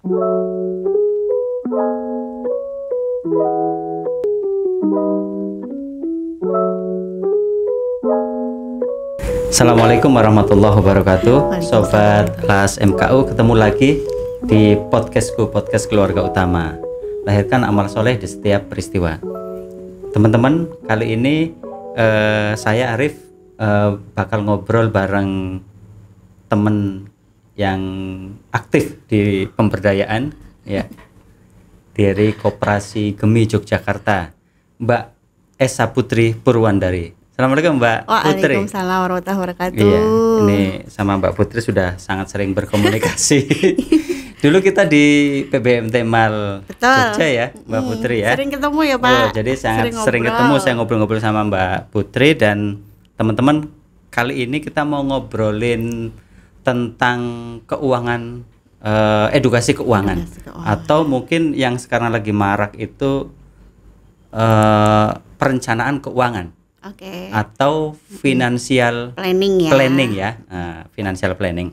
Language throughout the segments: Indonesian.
Assalamualaikum warahmatullahi wabarakatuh. Sobat Kelas MKU, ketemu lagi di podcastku, podcast keluarga utama. Lahirkan amal soleh di setiap peristiwa. Teman-teman, kali ini saya Arif bakal ngobrol bareng temen yang aktif di pemberdayaan, ya, dari Koperasi Gemi Yogyakarta, Mbak Esa Putri Purwandari. Assalamualaikum Mbak Putri. Waalaikumsalam warahmatullahi wabarakatuh. Iya, ini sama Mbak Putri sudah sangat sering berkomunikasi. Dulu kita di PBMT Mal Jogja ya, Mbak Putri ya. Sering ketemu ya Pak. Oh, jadi sangat sering ketemu, saya ngobrol-ngobrol sama Mbak Putri. Dan teman-teman, kali ini kita mau ngobrolin tentang keuangan, edukasi keuangan. Atau mungkin yang sekarang lagi marak itu perencanaan keuangan. Okay. Atau financial planning ya, financial planning.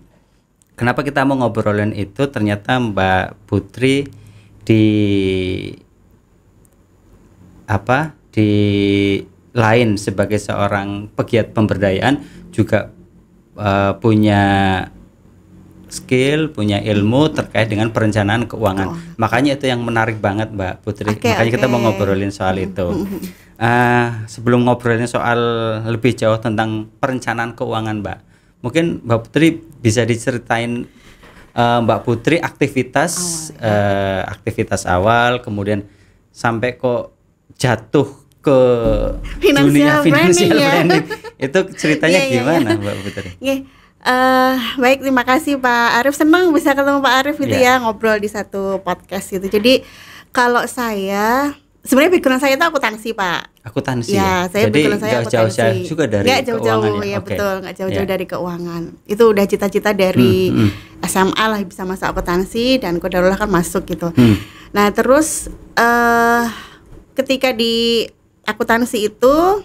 Kenapa kita mau ngobrolin itu? Ternyata Mbak Putri di lain sebagai seorang pegiat pemberdayaan juga punya skill, punya ilmu terkait dengan perencanaan keuangan. Makanya itu yang menarik banget Mbak Putri. Makanya kita mau ngobrolin soal itu. Sebelum ngobrolin soal lebih jauh tentang perencanaan keuangan Mbak, mungkin Mbak Putri bisa diceritain Mbak Putri aktivitas awal, kemudian sampai kok jatuh ke dunia financial planning. Itu ceritanya gimana Mbak Putri? Baik, terima kasih Pak Arif. Senang bisa ketemu Pak Arif gitu ya, ngobrol di satu podcast gitu. Jadi kalau saya sebenarnya background saya itu akuntansi Pak. Akuntansi ya? Saya jadi nggak jauh-jauh juga dari jauh-jauh keuangan ya, betul, nggak jauh-jauh dari keuangan. Itu udah cita-cita dari SMA lah bisa masuk akuntansi, dan qadarullah kan masuk gitu. Nah terus ketika di akuntansi itu,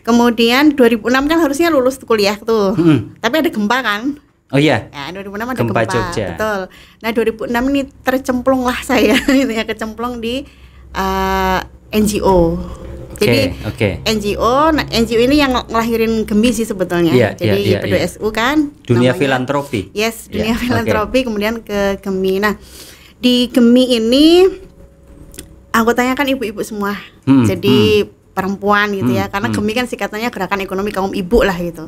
kemudian 2006 kan harusnya lulus kuliah tuh, tapi ada gempa kan. Oh iya. Ya, 2006 ada gempa Jogja. Betul. Nah 2006 ini tercemplung lah saya, gitu ya, kecemplung di NGO. Jadi NGO, NGO ini yang ngelahirin Gemi sih sebetulnya. Jadi P2SU kan. Dunia filantropi. Yes, dunia filantropi. Kemudian ke Gemi. Nah di Gemi ini anggotanya kan ibu-ibu semua. Jadi perempuan gitu ya, karena Gemi kan singkatannya Gerakan Ekonomi Kaum Ibu lah gitu.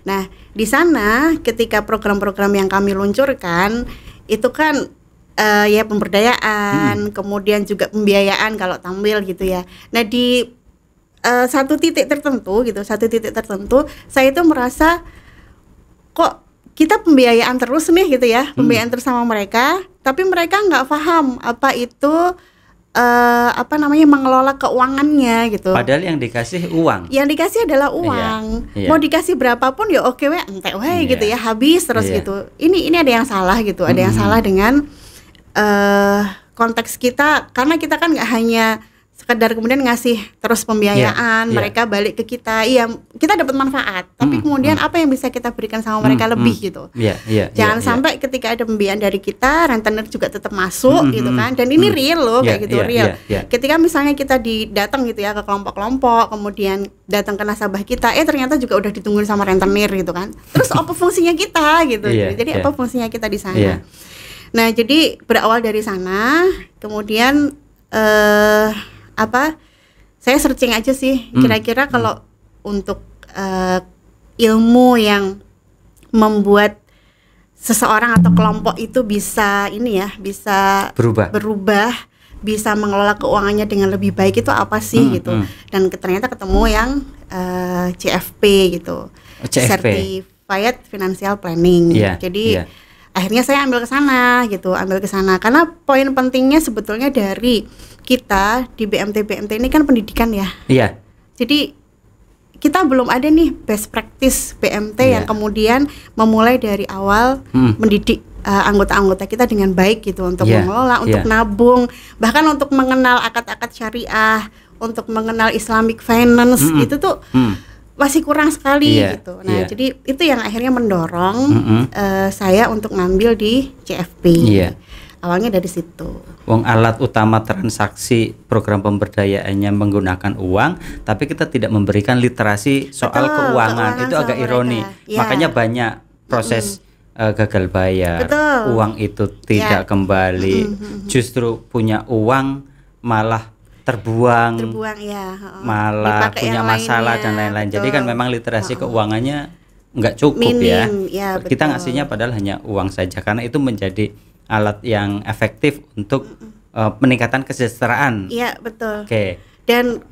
Nah di sana ketika program-program yang kami luncurkan itu kan ya pemberdayaan, kemudian juga pembiayaan kalau tampil gitu ya. Nah di satu titik tertentu, saya itu merasa kok kita pembiayaan terus nih gitu ya, pembiayaan terus sama mereka, tapi mereka nggak paham apa itu mengelola keuangannya gitu. Padahal yang dikasih uang. Yang dikasih adalah uang. Mau dikasih berapapun ya oke entek gitu ya, habis terus gitu. Ini ada yang salah gitu. Ada yang salah dengan konteks kita, karena kita kan nggak hanya sekedar kemudian ngasih terus pembiayaan, mereka balik ke kita, kita dapat manfaat, tapi kemudian apa yang bisa kita berikan sama mereka lebih gitu. Jangan sampai ketika ada pembiayaan dari kita, rentenir juga tetap masuk gitu kan, dan ini real loh kayak gitu, real. Ketika misalnya kita datang gitu ya ke kelompok-kelompok, kemudian datang ke nasabah kita, ternyata juga udah ditungguin sama rentenir gitu kan. Terus apa fungsinya kita gitu? Jadi apa fungsinya kita di sana? Nah jadi berawal dari sana, kemudian saya searching aja sih kira-kira kalau untuk ilmu yang membuat seseorang atau kelompok itu bisa berubah, bisa mengelola keuangannya dengan lebih baik itu apa sih gitu. Dan ternyata ketemu yang CFP gitu, Certified Financial Planning. Jadi akhirnya saya ambil ke sana karena poin pentingnya sebetulnya dari kita di BMT ini kan pendidikan ya. Jadi kita belum ada nih best practice BMT yang kemudian memulai dari awal mendidik anggota-anggota kita dengan baik gitu untuk mengelola, untuk nabung, bahkan untuk mengenal akad-akad syariah, untuk mengenal Islamic finance. Itu tuh masih kurang sekali gitu. Nah, jadi itu yang akhirnya mendorong saya untuk ngambil di CFP. awalnya dari situ. Wong alat utama transaksi program pemberdayaannya menggunakan uang, tapi kita tidak memberikan literasi soal keuangan. Itu agak ironi. Ya. Makanya banyak proses gagal bayar, uang itu tidak kembali, justru punya uang malah terbuang ya, malah punya masalah dan lain-lain. Jadi kan memang literasi keuangannya nggak cukup. Minim, ya. Kita ngasihnya padahal hanya uang saja, karena itu menjadi alat yang efektif untuk peningkatan kesejahteraan. Iya, betul. Oke. Dan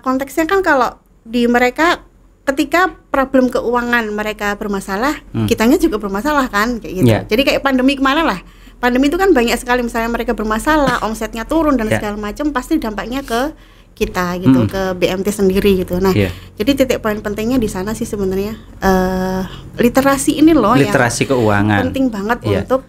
konteksnya kan kalau di mereka ketika problem keuangan mereka bermasalah, kitanya juga bermasalah kan, kayak gitu. Jadi kayak pandemi kemarin lah. Pandemi itu kan banyak sekali, misalnya mereka bermasalah, omsetnya turun dan segala macam, pasti dampaknya ke kita gitu, ke BMT sendiri gitu. Nah, jadi titik poin pentingnya di sana sih sebenarnya literasi ini loh, literasi keuangan penting banget untuk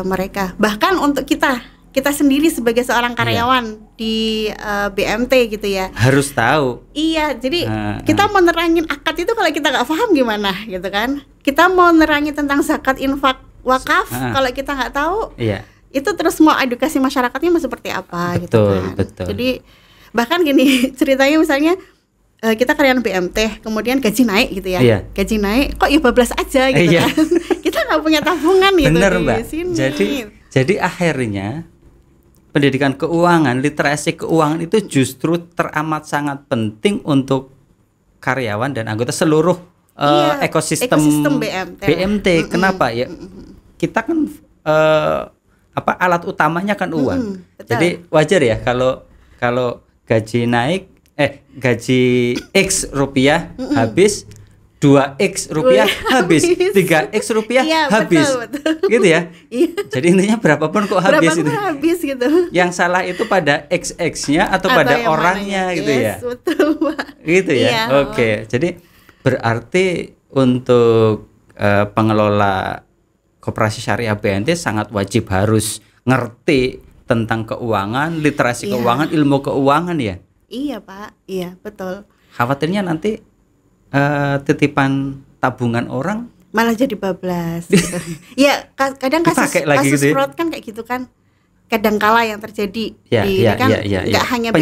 mereka, bahkan untuk kita sendiri sebagai seorang karyawan di BMT gitu ya, harus tahu. Iya, jadi kita mau nerangin akad itu kalau kita nggak paham gimana gitu kan? Kita mau nerangin tentang zakat, infak, wakaf, kalau kita nggak tahu, itu terus mau edukasi masyarakatnya mau seperti apa? Betul, gitu kan? Betul. Jadi bahkan gini ceritanya, misalnya kita karyawan BMT, kemudian gaji naik gitu ya, gaji naik, kok ya bablas aja gitu kan? Kita nggak punya tabungan gitu. Bener, di Mbak. sini. Jadi akhirnya pendidikan keuangan, literasi keuangan itu justru teramat sangat penting untuk karyawan dan anggota seluruh ekosistem BMT. Kenapa ya? Kita kan alat utamanya kan uang. Jadi wajar ya kalau gaji naik, gaji X rupiah habis, 2X rupiah habis, 3X rupiah habis, betul. Gitu ya. Jadi intinya berapapun kok habis itu. Habis gitu. Yang salah itu pada XX-nya atau pada orangnya gitu ya. Betul, Pak. Gitu ya. Oke. Jadi berarti untuk pengelola koperasi syariah BNT sangat wajib harus ngerti tentang keuangan, literasi keuangan, ilmu keuangan ya. Iya, Pak. Iya, betul. Khawatirnya nanti titipan tabungan orang malah jadi bablas. Gitu. Ya, kadang kasus gitu fraud kan kayak gitu kan. Kadangkala yang terjadi nggak hanya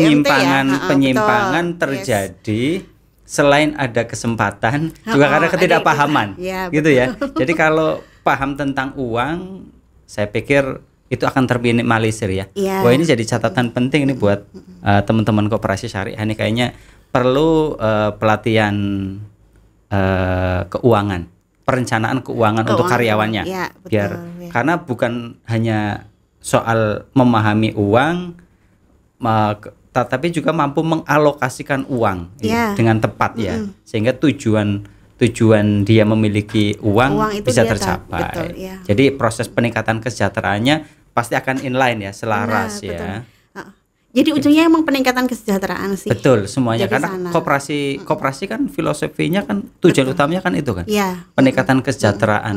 penyimpangan terjadi. Selain ada kesempatan, juga karena ketidakpahaman, gitu ya. Jadi kalau paham tentang uang, saya pikir itu akan terminimalisir ya. Wah, ini jadi catatan penting ini buat teman-teman koperasi syariah ini, kayaknya perlu pelatihan keuangan, perencanaan keuangan untuk karyawannya, karena bukan hanya soal memahami uang, tapi juga mampu mengalokasikan uang dengan tepat sehingga tujuan dia memiliki uang bisa tercapai. Jadi proses peningkatan kesejahteraannya pasti akan inline ya, selaras ya. Jadi ujungnya emang peningkatan kesejahteraan sih. Betul, semuanya. Jadi karena koperasi kan filosofinya kan tujuan utamanya kan itu kan. Peningkatan kesejahteraan.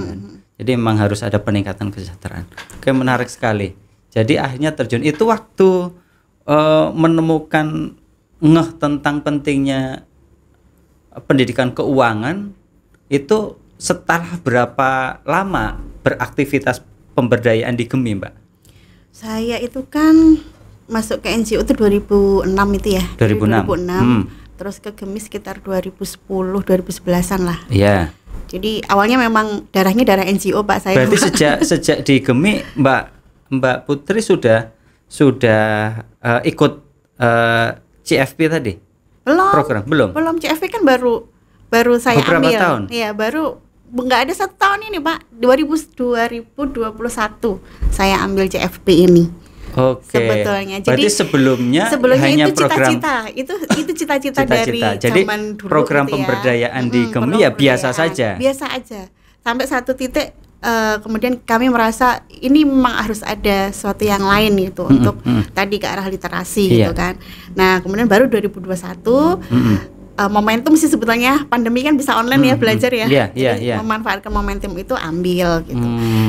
Jadi memang harus ada peningkatan kesejahteraan. Oke, menarik sekali. Jadi akhirnya terjun itu waktu menemukan tentang pentingnya pendidikan keuangan itu setelah berapa lama beraktivitas pemberdayaan di GEMI, Mbak? Saya itu kan masuk ke NGO itu 2006 itu ya. 2006. Terus ke GEMI sekitar 2010-2011an lah. Iya. Jadi awalnya memang darahnya darah NGO, Pak, saya. Berarti sejak di GEMI Mbak Putri sudah ikut CFP tadi? Program belum CFP kan baru saya beberapa ambil tahun? Iya, baru nggak ada 1 tahun ini, Pak. 2021 saya ambil CFP ini. Oke. Sebetulnya. Berarti sebelumnya hanya itu program itu cita-cita dari Jadi zaman dulu program gitu pemberdayaan di GEMI ya biasa saja. Biasa aja. Sampai satu titik kemudian kami merasa ini memang harus ada sesuatu yang lain gitu untuk tadi ke arah literasi gitu kan. Nah, kemudian baru 2021 momentum sih sebetulnya, pandemi kan bisa online ya belajar ya. Jadi memanfaatkan momentum itu ambil gitu.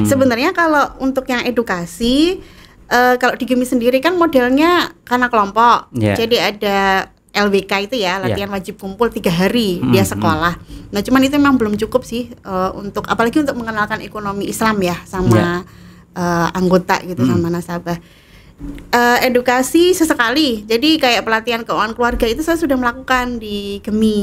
Sebenarnya kalau untuk yang edukasi, kalau di GEMI sendiri kan modelnya karena kelompok. Jadi ada LWK itu ya, latihan wajib kumpul 3 hari dia sekolah. Nah, cuman itu memang belum cukup sih untuk apalagi untuk mengenalkan ekonomi Islam ya sama anggota gitu sama nasabah. Edukasi sesekali, jadi kayak pelatihan keuangan keluarga itu saya sudah melakukan di GEMI.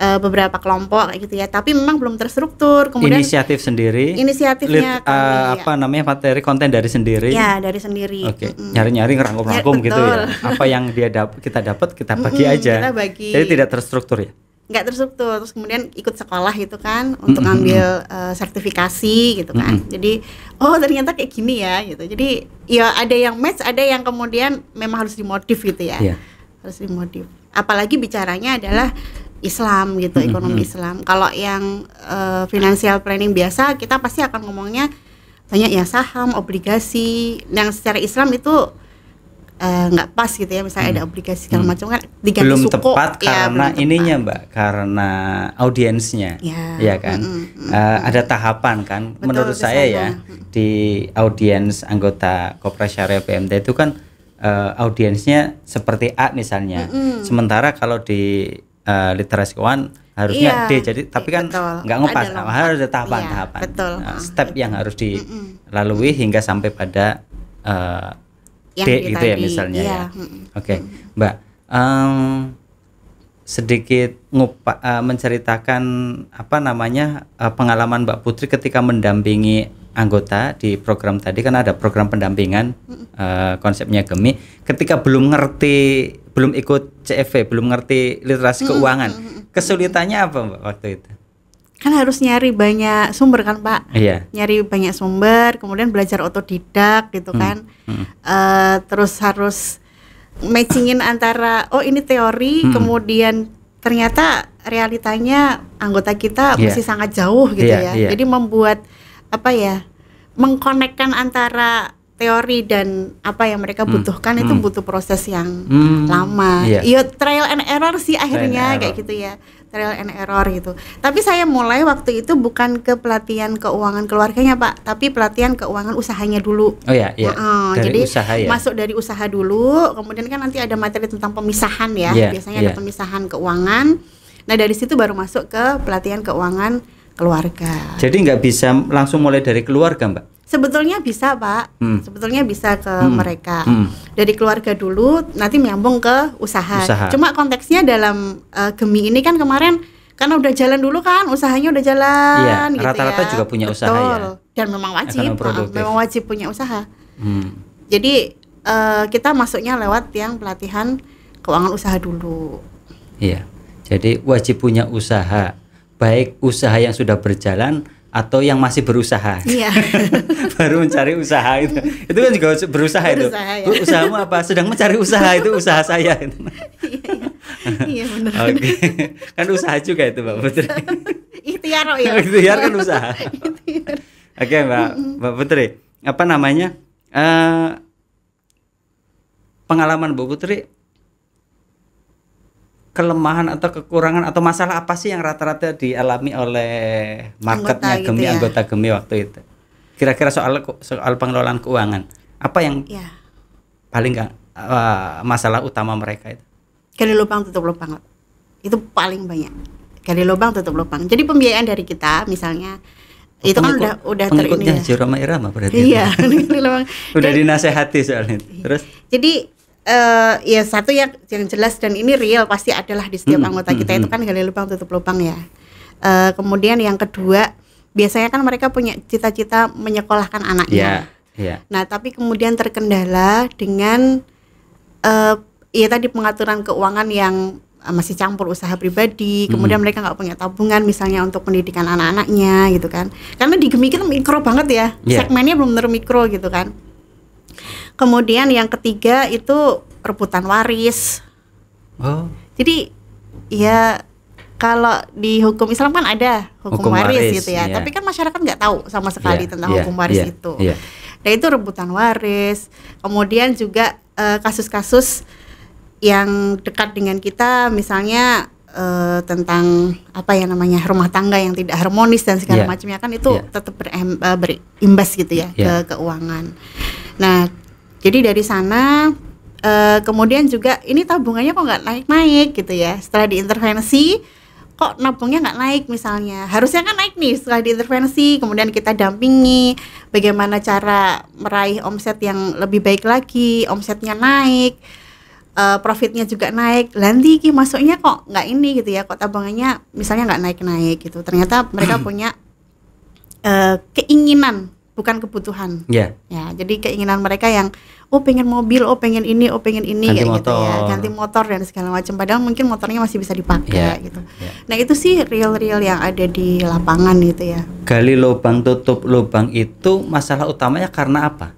Beberapa kelompok kayak gitu ya, tapi memang belum terstruktur. Kemudian inisiatif sendiri, inisiatifnya apa namanya, materi konten dari sendiri. Ya, dari sendiri. Oke. Nyari-nyari ngerangkum-rangkum gitu ya. Apa yang kita dapat kita bagi aja. Kita bagi. Jadi tidak terstruktur ya. Nggak terstruktur. Terus kemudian ikut sekolah gitu kan untuk ngambil sertifikasi gitu kan. Jadi ternyata kayak gini ya gitu. Jadi ya ada yang match, ada yang kemudian memang harus dimodif gitu ya. Harus dimodif. Apalagi bicaranya adalah Islam gitu, ekonomi Islam. Kalau yang financial planning biasa, kita pasti akan ngomongnya banyak ya saham, obligasi. Yang secara Islam itu nggak pas gitu ya, misalnya ada obligasi segala macam kan diganti belum suku. Tepat karena ininya Mbak, karena audiensnya, ya kan. Ada tahapan kan. Betul, menurut saya ya di audiens anggota Koperasi Syariah BMT itu kan audiensnya seperti A misalnya. Sementara kalau di literasi keuangan harusnya D, jadi tapi kan nggak ngepas, harus ada tahapan-tahapan, step yang harus dilalui hingga sampai pada D gitu ya misalnya ya. Oke. Mbak, sedikit menceritakan apa namanya pengalaman Mbak Putri ketika mendampingi anggota di program tadi, kan ada program pendampingan konsepnya GEMI, ketika belum ikut CFV, belum ngerti literasi keuangan, kesulitannya apa Mbak waktu itu? Kan harus nyari banyak sumber kan Pak. Nyari banyak sumber, kemudian belajar otodidak gitu kan. Terus harus matchingin antara ini teori, kemudian ternyata realitanya anggota kita masih sangat jauh gitu ya. Jadi membuat mengkonekkan antara teori dan apa yang mereka butuhkan itu butuh proses yang lama. Trial and error sih akhirnya kayak gitu ya. Trial and error gitu. Tapi saya mulai waktu itu bukan ke pelatihan keuangan keluarganya Pak, tapi pelatihan keuangan usahanya dulu. Jadi usaha, masuk dari usaha dulu, kemudian kan nanti ada materi tentang pemisahan ya. Biasanya ada pemisahan keuangan. Nah dari situ baru masuk ke pelatihan keuangan keluarga. Jadi nggak bisa langsung mulai dari keluarga Mbak? Sebetulnya bisa Pak, sebetulnya bisa ke mereka dari keluarga dulu, nanti menyambung ke usaha. Cuma konteksnya dalam GEMI ini kan kemarin karena udah jalan dulu kan, usahanya udah jalan. Gitu rata-rata juga punya usaha ya. Dan memang wajib punya usaha. Jadi kita masuknya lewat yang pelatihan keuangan usaha dulu. Iya, jadi wajib punya usaha, baik usaha yang sudah berjalan atau yang masih berusaha. Baru mencari usaha itu kan juga berusaha itu. Bu, usahamu apa? Sedang mencari usaha, itu usaha saya. Iya benar. Oke. Kan usaha juga itu Mbak Putri. Ikhtiar ya. Ikhtiar kan usaha. Oke Mbak Putri, apa namanya? Pengalaman Mbak Putri, kelemahan atau kekurangan atau masalah apa sih yang rata-rata dialami oleh marketnya GEMI, anggota GEMI waktu itu? Kira-kira soal pengelolaan keuangan, apa yang paling masalah utama mereka itu? Gali lubang tutup lubang, itu paling banyak. Gali lubang tutup lubang. Jadi pembiayaan dari kita misalnya itu kan udah pengikutnya Haji Roma Irama berarti. Iya. Udah dinasehati soalnya. Terus? Jadi ya satu yang jelas dan ini real pasti adalah di setiap anggota kita itu kan gali lubang tutup lubang ya. Kemudian yang kedua, biasanya kan mereka punya cita-cita menyekolahkan anaknya. Nah tapi kemudian terkendala dengan tadi pengaturan keuangan yang masih campur usaha pribadi, kemudian mereka nggak punya tabungan misalnya untuk pendidikan anak-anaknya gitu kan. Karena di GEMI kan mikro banget ya, segmennya belum benar mikro gitu kan. Kemudian yang ketiga itu rebutan waris. Jadi ya kalau di hukum Islam kan ada hukum waris gitu ya. Tapi kan masyarakat nggak tahu sama sekali tentang hukum waris itu. Nah itu rebutan waris. Kemudian juga kasus-kasus yang dekat dengan kita, misalnya tentang rumah tangga yang tidak harmonis dan segala macamnya kan itu tetap berimbas gitu ya ke keuangan. Nah jadi dari sana kemudian juga ini tabungannya kok nggak naik-naik gitu ya. Setelah diintervensi kok nabungnya nggak naik misalnya. Harusnya kan naik nih setelah diintervensi, kemudian kita dampingi bagaimana cara meraih omset yang lebih baik lagi, omsetnya naik, profitnya juga naik. Lanti ki masuknya kok nggak ini gitu ya, kok tabungannya misalnya nggak naik-naik gitu. Ternyata mereka punya keinginan bukan kebutuhan. Ya, jadi keinginan mereka yang pengen mobil, pengen ini, pengen ini ganti kayak motor. gitu ya, ganti motor dan segala macam. Padahal mungkin motornya masih bisa dipakai gitu. Nah itu sih real yang ada di lapangan gitu ya. Gali lubang tutup lubang itu masalah utamanya karena apa?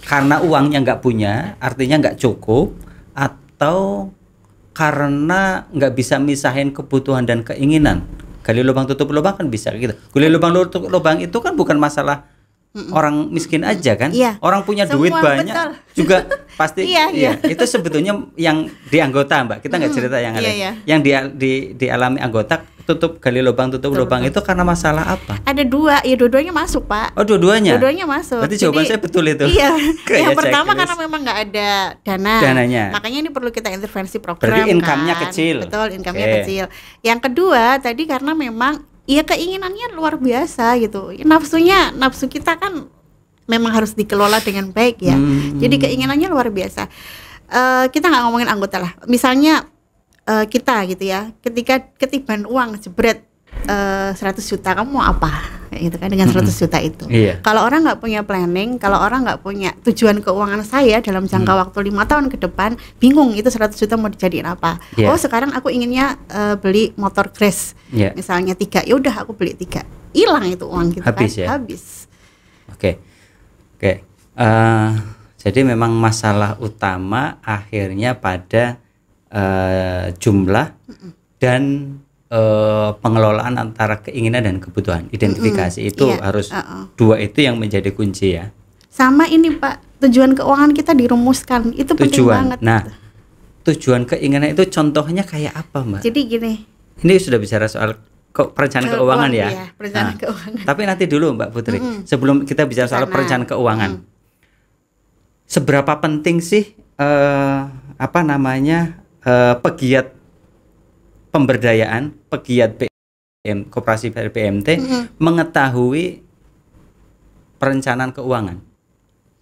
Karena uangnya nggak punya, artinya nggak cukup, atau karena nggak bisa misahin kebutuhan dan keinginan. Gali lubang tutup lubang kan bisa gitu. Gali lubang tutup lubang itu kan bukan masalah orang miskin aja kan, orang punya semua duit banyak betul. Juga pasti. Iya. Itu sebetulnya yang di anggota Mbak, kita nggak cerita yang lain. Yang dialami anggota tutup gali lubang tutup lubang itu karena masalah apa? Ada dua-duanya masuk Pak. Oh dua-duanya? Dua-duanya masuk. Berarti jawaban saya betul itu. Iya. Yang pertama karena memang nggak ada dananya. Makanya ini perlu kita intervensi program. Berarti income-nya kecil. Betul, income-nya kecil. Yang kedua tadi karena memang keinginannya luar biasa gitu. Nafsu kita kan memang harus dikelola dengan baik ya. Jadi keinginannya luar biasa. Kita nggak ngomongin anggota lah. Misalnya kita gitu ya, ketika ketiban uang jebret 100 juta, kamu mau apa? Gitu kan dengan 100 juta itu. Kalau orang nggak punya planning, kalau orang nggak punya tujuan keuangan saya dalam jangka waktu 5 tahun ke depan, bingung itu 100 juta mau dijadiin apa. Oh sekarang aku inginnya beli motor Grace misalnya 3, ya udah aku beli 3, hilang itu uang gitu. Habis kan. Ya? Habis. Oke. Jadi memang masalah utama akhirnya pada jumlah dan pengelolaan antara keinginan dan kebutuhan. Identifikasi itu harus dua itu yang menjadi kunci ya. Sama ini Pak, tujuan keuangan kita dirumuskan, itu penting banget. Nah, tujuan keinginan itu contohnya kayak apa Mbak? Jadi gini. Ini sudah bicara soal perencanaan keuangan ya. Iya, perencanaan keuangan. Tapi nanti dulu Mbak Putri, sebelum kita bicara soal perencanaan keuangan, seberapa penting sih pegiat pemberdayaan, pegiat koperasi PMT mengetahui perencanaan keuangan?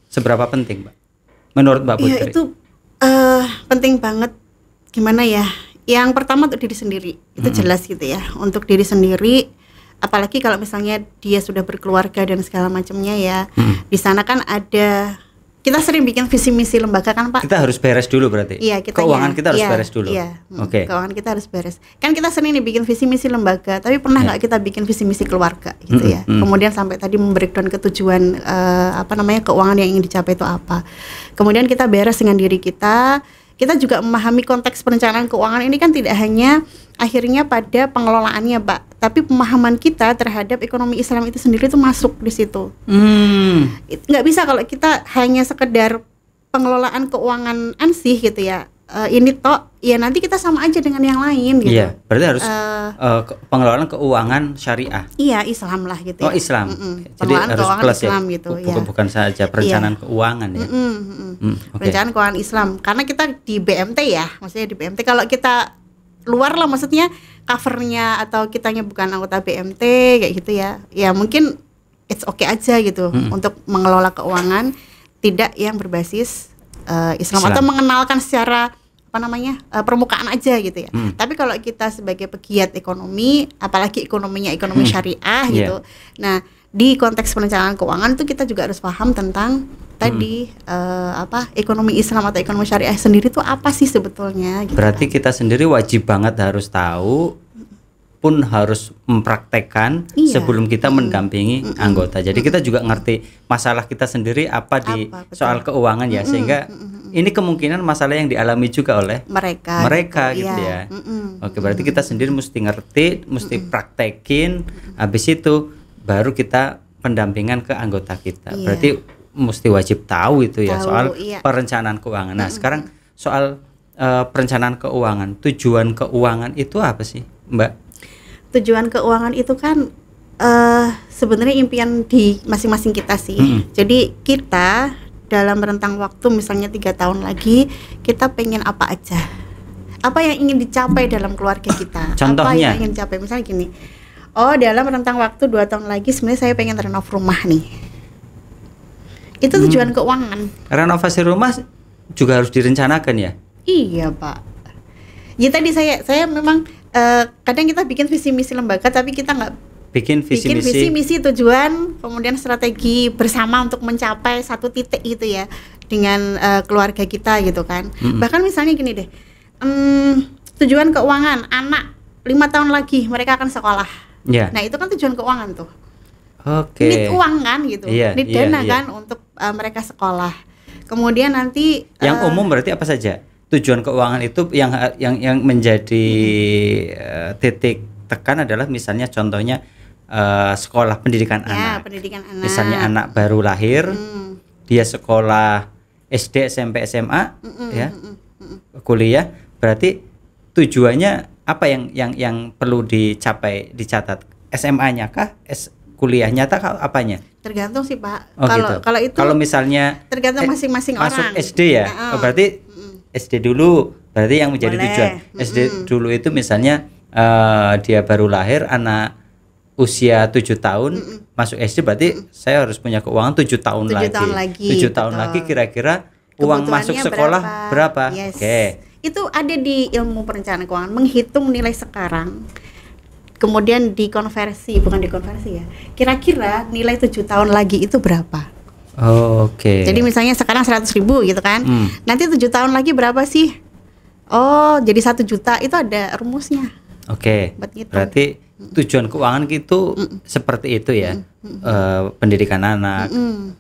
Seberapa penting, Mbak? Menurut Mbak Putri? Ya itu penting banget. Gimana ya? Yang pertama untuk diri sendiri, itu jelas gitu ya. Untuk diri sendiri, apalagi kalau misalnya dia sudah berkeluarga dan segala macamnya ya. Di sana kan ada, kita sering bikin visi misi lembaga kan Pak. Kita harus beres dulu berarti. Iya, keuangan kita harus beres dulu. Iya. Keuangan kita harus beres. Kan kita sering nih bikin visi misi lembaga, tapi pernah nggak kita bikin visi misi keluarga gitu ya. Kemudian sampai tadi membreakdown ke tujuan keuangan yang ingin dicapai itu apa. Kemudian kita beres dengan diri kita. Kita juga memahami konteks perencanaan keuangan ini kan tidak hanya akhirnya pada pengelolaannya Pak, tapi pemahaman kita terhadap ekonomi Islam itu sendiri itu masuk di situ. Nggak bisa kalau kita hanya sekedar pengelolaan keuangan ansih gitu ya. Ini toh ya nanti kita sama aja dengan yang lain gitu. Iya, berarti harus pengelolaan keuangan syariah. Iya, Islam lah gitu ya. Oh, Islam. Jadi harus plus Islam ya. Gitu, bukan saja perencanaan keuangan ya. Perencanaan keuangan Islam. Karena kita di BMT ya, maksudnya di BMT kalau kita luar lah maksudnya covernya atau kitanya bukan anggota BMT kayak gitu ya. Ya mungkin it's okay aja gitu untuk mengelola keuangan tidak yang berbasis Islam atau mengenalkan secara permukaan aja gitu ya. Tapi kalau kita sebagai pegiat ekonomi, apalagi ekonominya ekonomi syariah gitu. Nah, di konteks perencanaan keuangan itu kita juga harus paham tentang tadi ekonomi Islam atau ekonomi syariah sendiri itu apa sih sebetulnya gitu. Berarti kita sendiri wajib banget harus tahu, pun harus mempraktekkan sebelum kita mendampingi anggota. Jadi kita juga ngerti masalah kita sendiri apa di soal keuangan ya, sehingga ini kemungkinan masalah yang dialami juga oleh mereka gitu ya. Oke, berarti kita sendiri mesti ngerti, mesti praktekin, habis itu baru kita pendampingan ke anggota kita. Berarti mesti wajib tahu itu ya soal perencanaan keuangan. Nah, sekarang soal perencanaan keuangan, tujuan keuangan itu apa sih, Mbak? Tujuan keuangan itu kan sebenarnya impian di masing-masing kita sih. Jadi kita dalam rentang waktu misalnya 3 tahun lagi kita pengen apa aja. apa yang ingin dicapai dalam keluarga kita. Contohnya? Apa yang ingin dicapai, misalnya gini, oh dalam rentang waktu 2 tahun lagi sebenarnya saya pengen renov rumah nih. Itu tujuan keuangan. Renovasi rumah juga harus direncanakan ya? Iya Pak. Ya tadi saya memang kadang kita bikin visi misi lembaga tapi kita nggak bikin visi misi tujuan kemudian strategi bersama untuk mencapai satu titik gitu ya dengan keluarga kita gitu kan. Bahkan misalnya gini deh, tujuan keuangan anak 5 tahun lagi mereka akan sekolah. Nah itu kan tujuan keuangan tuh. Need uang kan gitu, need dana kan untuk mereka sekolah. Kemudian nanti yang umum berarti apa saja tujuan keuangan itu yang menjadi titik tekan adalah misalnya contohnya sekolah pendidikan anak. Misalnya anak baru lahir, dia sekolah SD, SMP, SMA, kuliah. Berarti tujuannya apa yang perlu dicatat? SMA-nya kah? Kuliahnya kah? Apanya? Tergantung sih Pak. Kalau itu kalau misalnya tergantung masing-masing orang. Masuk SD ya. Berarti SD dulu. Berarti yang menjadi tujuan SD dulu itu misalnya dia baru lahir, anak usia 7 tahun masuk SD, berarti saya harus punya keuangan 7 tahun lagi. 7 tahun lagi kira-kira uang masuk sekolah berapa? Itu ada di ilmu perencanaan keuangan, menghitung nilai sekarang kemudian bukan dikonversi ya. Kira-kira nilai 7 tahun lagi itu berapa? Jadi misalnya sekarang 100.000 gitu kan. Nanti 7 tahun lagi berapa sih? Oh, jadi 1 juta, itu ada rumusnya. Berarti tujuan keuangan itu seperti itu ya. Pendidikan anak,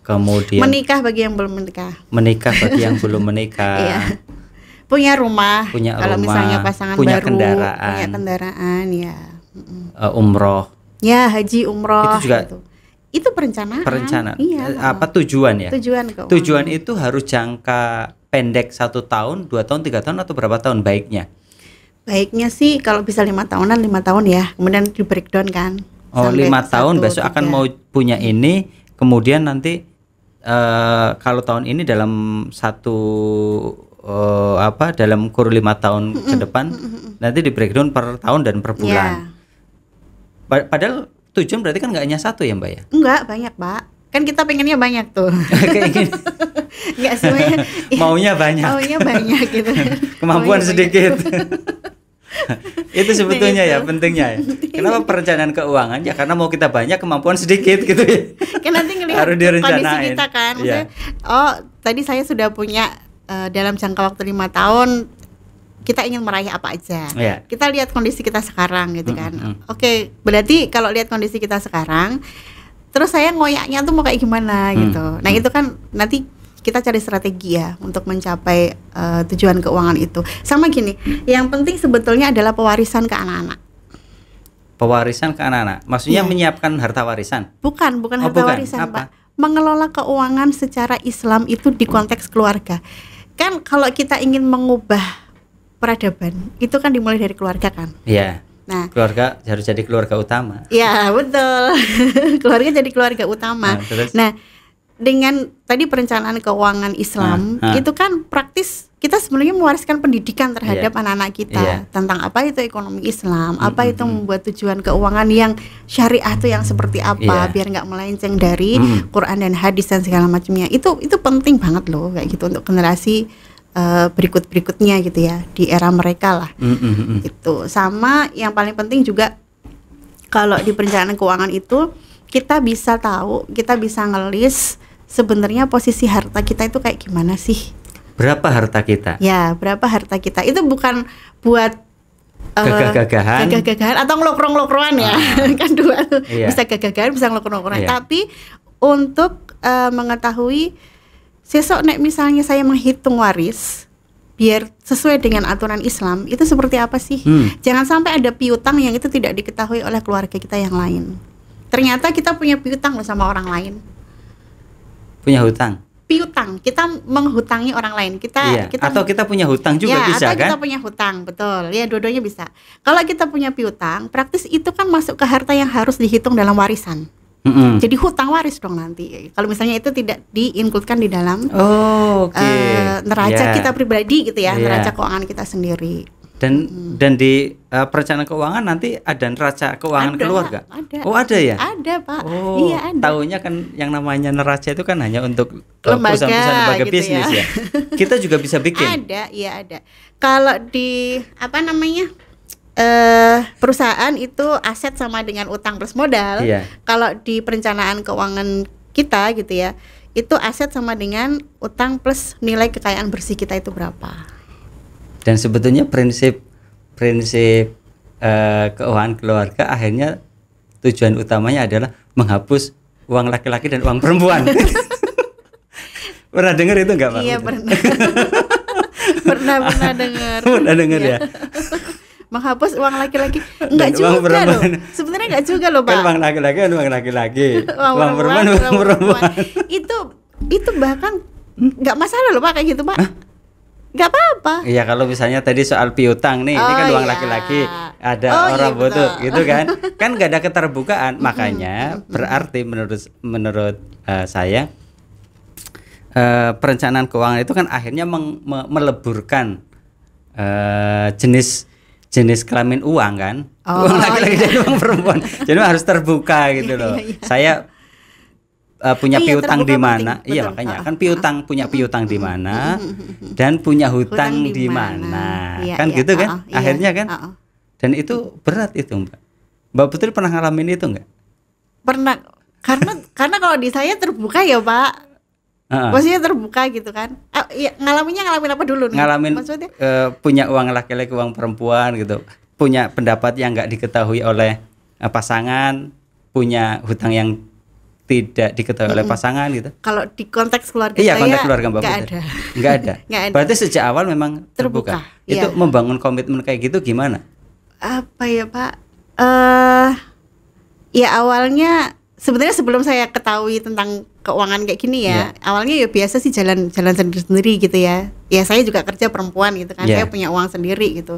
kemudian menikah bagi yang belum menikah bagi yang belum menikah, punya rumah kalau misalnya pasangan punya baru, punya kendaraan ya, umroh ya, haji umroh itu juga gitu. Itu perencanaan. Apa tujuan ya? Tujuan itu harus jangka pendek 1 tahun, 2 tahun, 3 tahun atau berapa tahun baiknya? Baiknya sih kalau bisa 5 tahunan 5 tahun ya, kemudian di breakdown kan. 5 tahun besok 3. Akan mau punya ini, kemudian nanti kalau tahun ini dalam dalam kurun 5 tahun ke depan nanti di breakdown per tahun dan per bulan. Padahal tujuan berarti kan nggak hanya 1 ya Mbak ya? Enggak, banyak Pak. Kan kita pengennya banyak tuh. Enggak semuanya. Maunya banyak gitu. Kemampuan sedikit. Itu sebetulnya ya pentingnya ya. Kenapa perencanaan keuangan? Ya karena mau kita banyak, kemampuan sedikit gitu ya. Kan nanti ngelihat kondisi kita kan. Maksudnya, tadi saya sudah punya dalam jangka waktu 5 tahun kita ingin meraih apa aja. Kita lihat kondisi kita sekarang gitu kan. Berarti kalau lihat kondisi kita sekarang, terus saya ngoyaknya tuh mau kayak gimana gitu. Nah itu kan nanti kita cari strategi ya untuk mencapai tujuan keuangan itu. Sama gini, yang penting sebetulnya adalah pewarisan ke anak-anak. Pewarisan ke anak-anak, maksudnya menyiapkan harta warisan? Bukan harta warisan Pak. Mengelola keuangan secara Islam itu di konteks keluarga. Kan kalau kita ingin mengubah peradaban, itu kan dimulai dari keluarga kan? Iya. Nah, keluarga harus jadi keluarga utama. Iya betul. Keluarga jadi keluarga utama. Nah, dengan tadi perencanaan keuangan Islam itu kan praktis kita sebenarnya mewariskan pendidikan terhadap anak-anak kita tentang apa itu ekonomi Islam, apa itu membuat tujuan keuangan yang syariah itu yang seperti apa, biar nggak melenceng dari Quran dan hadis dan segala macamnya. Itu penting banget loh kayak gitu untuk generasi berikutnya gitu ya di era mereka lah. Itu sama yang paling penting juga kalau di perencanaan keuangan itu kita bisa tahu, kita bisa ngelis sebenarnya posisi harta kita itu kayak gimana sih? Berapa harta kita? Ya, berapa harta kita? Itu bukan buat gagah-gagahan atau ngelokro-ngelokroan ya. Kan dua. Bisa gagah-gagahan, bisa ngelokro-ngelokroan. Tapi untuk mengetahui sesok nek misalnya saya menghitung waris biar sesuai dengan aturan Islam, itu seperti apa sih? Jangan sampai ada piutang yang itu tidak diketahui oleh keluarga kita yang lain. Ternyata kita punya piutang loh sama orang lain. Punya hutang? Piutang, kita menghutangi orang lain. Kita atau kita punya hutang juga bisa atau kan? Kita punya hutang, betul. Ya, dua-duanya bisa. Kalau kita punya piutang, praktis itu kan masuk ke harta yang harus dihitung dalam warisan. Jadi hutang waris dong nanti. Kalau misalnya itu tidak diinkludkan di dalam neraca kita pribadi gitu ya, neraca keuangan kita sendiri. Dan di perencanaan keuangan nanti ada neraca keuangan keluarga. Ada. Oh, ada ya? Ada, Pak. Oh, iya, ada. Taunya kan yang namanya neraca itu kan hanya untuk lembaga, perusahaan-perusahaan lembaga gitu bisnis ya. Kita juga bisa bikin. Ada, iya ada. Kalau di perusahaan itu aset sama dengan utang plus modal. Iya. Kalau di perencanaan keuangan kita gitu ya, itu aset sama dengan utang plus nilai kekayaan bersih kita itu berapa. Dan sebetulnya prinsip keuangan keluarga akhirnya tujuan utamanya adalah menghapus uang laki-laki dan uang perempuan. Pernah dengar itu enggak, Pak? Iya, pernah. pernah dengar. Pernah dengar ya. Menghapus uang laki-laki enggak juga loh. Sebenarnya enggak juga loh, Pak. Kan uang laki-laki, uang perempuan. Itu bahkan enggak masalah loh, Pak, kayak gitu, Pak. Gak apa-apa. Iya, kalau misalnya tadi soal piutang nih, ini kan uang laki-laki, ada orang butuh, gitu kan? Kan gak ada keterbukaan, makanya berarti menurut saya perencanaan keuangan itu kan akhirnya meleburkan jenis kelamin uang kan, uang laki-laki dan uang perempuan, jadi harus terbuka gitu loh. Saya punya piutang di mana? Iya, makanya kan punya piutang di mana dan punya hutang di mana. Kan gitu kan? Akhirnya kan. Dan itu berat itu, Mbak Putri pernah ngalamin itu enggak? Pernah. Karena kalau di saya terbuka ya, Pak. Maksudnya terbuka gitu kan. Ngalamin apa dulu nih? Ngalamin maksudnya punya uang laki-laki, uang perempuan gitu. Punya pendapat yang enggak diketahui oleh pasangan, punya hutang yang tidak diketahui oleh pasangan gitu. Kalau di konteks keluarga iya, saya konteks keluarga Mbak nggak Putri. ada. Nggak ada. Berarti sejak awal memang terbuka. Itu iya. Membangun komitmen kayak gitu gimana? Apa ya, Pak? Ya awalnya sebenarnya sebelum saya ketahui tentang keuangan kayak gini ya, awalnya ya biasa sih jalan sendiri gitu ya. Ya saya juga kerja perempuan gitu kan, saya punya uang sendiri gitu.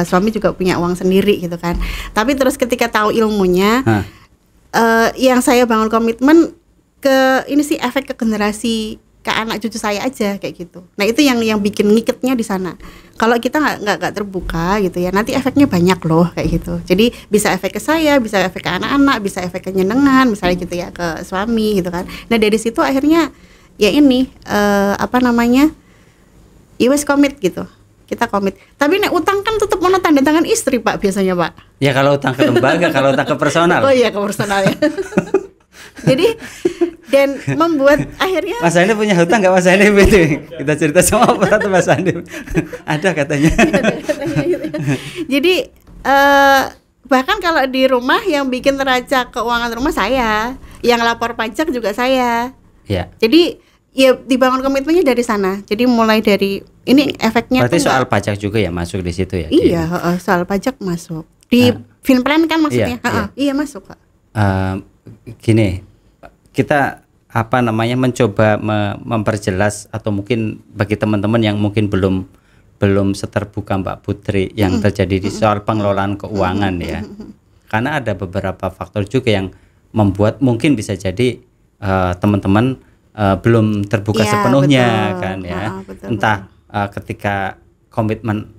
Suami juga punya uang sendiri gitu kan. Tapi terus ketika tahu ilmunya, yang saya bangun komitmen ke ini sih efek ke generasi, ke anak cucu saya aja kayak gitu. Nah itu yang bikin ngiketnya di sana. Kalau kita nggak terbuka gitu ya, nanti efeknya banyak loh kayak gitu. Jadi bisa efek ke saya, bisa efek ke anak-anak, bisa efek ke nyenengan misalnya gitu ya, ke suami gitu kan. Nah dari situ akhirnya ya ini ya wes komit gitu. Kita komit. Tapi nek utang kan tetap mau tanda tangan istri, Pak, biasanya, Pak. Ya kalau utang ke lembaga, kalau utang ke personal. Oh iya, ke personal ya. Jadi dan membuat akhirnya Mas Andi punya hutang nggak, Mas Andi? Kita cerita sama satu Mas Andi. Ada katanya. Jadi bahkan kalau di rumah yang bikin neraca keuangan rumah saya, yang lapor pajak juga saya. Ya. Jadi ya dibangun komitmennya dari sana. Jadi mulai dari ini efeknya. Berarti soal pajak juga ya masuk di situ ya? Iya, soal pajak masuk. Di Finplan kan maksudnya? Iya masuk, Pak. Gini, kita mencoba memperjelas atau mungkin bagi teman-teman yang mungkin belum seterbuka Mbak Putri yang terjadi di soal pengelolaan keuangan ya. Karena ada beberapa faktor juga yang membuat mungkin bisa jadi teman-teman belum terbuka sepenuhnya, betul. Kan ya. Betul, entah ketika komitmen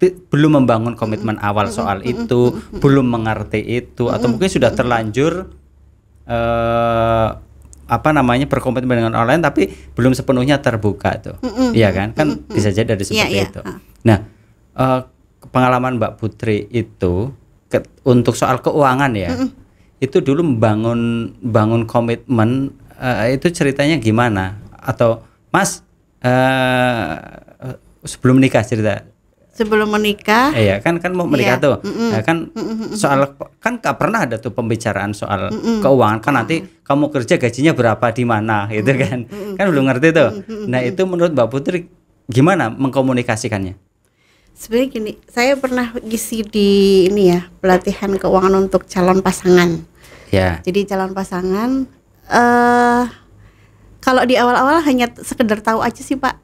belum membangun komitmen awal soal itu, belum mengerti itu, atau mungkin sudah terlanjur berkomitmen dengan online tapi belum sepenuhnya terbuka tuh. Iya kan? Kan bisa jadi dari seperti itu. Nah, pengalaman Mbak Putri itu untuk soal keuangan ya. Itu dulu bangun komitmen itu ceritanya gimana? Atau Mas sebelum nikah cerita? Sebelum menikah? Iya, kan mau menikah tuh. Kan soal kan gak pernah ada tuh pembicaraan soal keuangan. Kan nanti kamu kerja gajinya berapa di mana gitu kan. Kan belum ngerti tuh. Nah, itu menurut Mbak Putri gimana mengkomunikasikannya? Sebenarnya gini, saya pernah ngisi di ini ya, pelatihan keuangan untuk calon pasangan. Ya. Jadi calon pasangan kalau di awal-awal hanya sekedar tahu aja sih, Pak.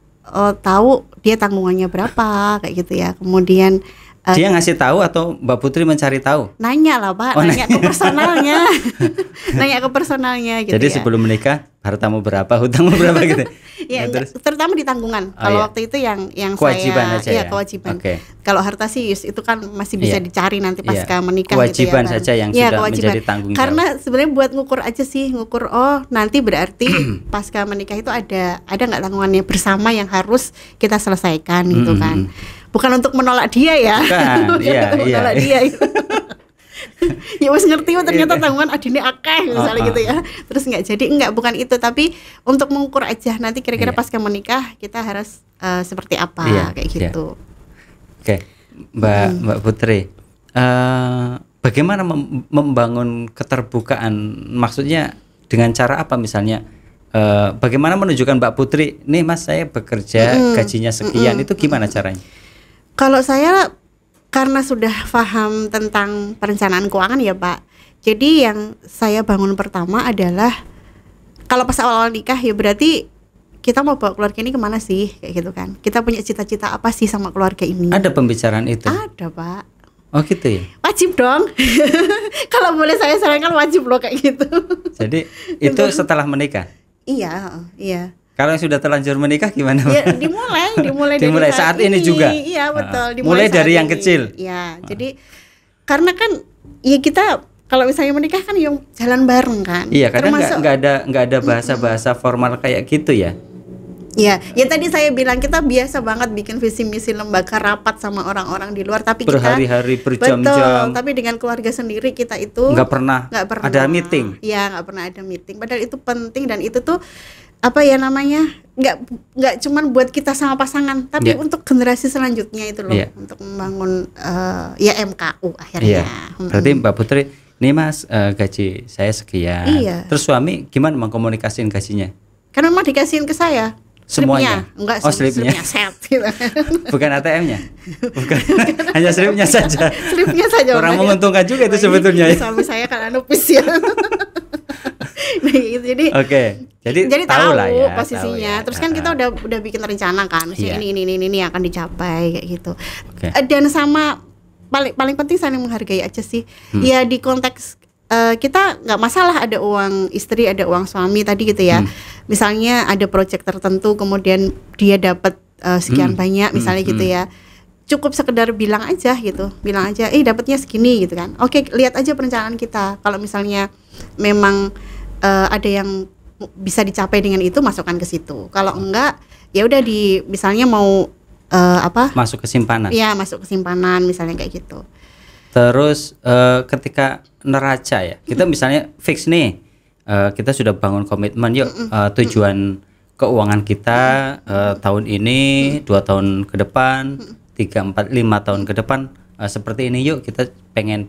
Tahu dia tanggungannya berapa kayak gitu ya. Kemudian Dia ngasih tahu atau Mbak Putri mencari tahu? Nanya lah Pak, nanya ke personalnya, nanya ke personalnya gitu. Jadi ya. sebelum menikah, hartamu berapa, hutangmu berapa gitu? Ya, terutama di tanggungan. Kalau waktu itu yang kewajiban saya, aja ya, kewajiban. Okay. Kalau harta sih itu kan masih bisa dicari nanti pasca menikah. Kewajiban gitu ya, kan. saja yang sudah menjadi tanggung jawab. Karena sebenarnya buat ngukur aja sih, ngukur nanti berarti pasca menikah itu ada nggak tanggungannya bersama yang harus kita selesaikan gitu kan. Bukan untuk menolak dia ya. Bukan, menolak dia gitu. Ya wes ngerti ternyata tanggungan adine akeh misalnya gitu ya. Terus enggak bukan itu, tapi untuk mengukur aja nanti kira-kira pasca menikah kita harus seperti apa kayak gitu. Oke. Mbak Putri, bagaimana membangun keterbukaan, maksudnya dengan cara apa misalnya? Bagaimana menunjukkan Mbak Putri, nih Mas saya bekerja gajinya sekian, itu gimana caranya? Kalau saya karena sudah paham tentang perencanaan keuangan ya Pak, jadi yang saya bangun pertama adalah kalau pas awal-awal nikah ya berarti kita mau bawa keluarga ini kemana sih kayak gitu kan, kita punya cita-cita apa sih sama keluarga ini. Ada pembicaraan itu? Ada Pak. Oh gitu ya? Wajib dong. Kalau boleh saya sarankan wajib loh kayak gitu. Jadi itu setelah menikah? Iya. Kalau yang sudah terlanjur menikah gimana? Ya, dimulai dari saat ini juga. Iya betul. Mulai dari yang kecil. Iya. Jadi karena kan ya kita kalau misalnya menikah kan yang jalan bareng kan. Iya. Kadang nggak ada bahasa formal kayak gitu ya. Ya tadi saya bilang kita biasa banget bikin visi misi lembaga, rapat sama orang-orang di luar, tapi berhari-hari berjam-jam. Tapi dengan keluarga sendiri kita itu nggak pernah ada meeting. Iya, nggak pernah ada meeting. Padahal itu penting dan itu tuh apa ya namanya, nggak cuman buat kita sama pasangan, tapi untuk generasi selanjutnya itu loh, untuk membangun MKU akhirnya. Berarti Mbak Putri, nih Mas gaji saya sekian. Terus suami gimana mengkomunikasiin gajinya? Karena memang dikasihin ke saya. Semuanya? Enggak, slipnya set gitu. Bukan ATM-nya? Bukan. Hanya slipnya saja. Slipnya saja. Orang menguntungkan juga itu sebetulnya ya. Suami saya kan anupis ya. Nah, gitu. Jadi tahu lah ya posisinya. Terus kan kita udah bikin rencana kan, ini akan dicapai kayak gitu. Dan sama paling penting saling menghargai aja sih. Ya di konteks kita nggak masalah ada uang istri, ada uang suami tadi gitu ya. Misalnya ada proyek tertentu, kemudian dia dapat sekian banyak, misalnya gitu ya. Cukup sekedar bilang aja gitu, dapatnya segini gitu kan. Oke, lihat aja perencanaan kita. Kalau misalnya memang ada yang bisa dicapai dengan itu, masukkan ke situ. Kalau enggak, ya udah misalnya mau masuk ke simpanan. Iya, masuk ke simpanan misalnya kayak gitu. Terus ketika neraca ya, kita misalnya fix nih, kita sudah bangun komitmen yuk, tujuan keuangan kita tahun ini, 2 tahun ke depan, 3, 4, 5 tahun ke depan seperti ini yuk, kita pengen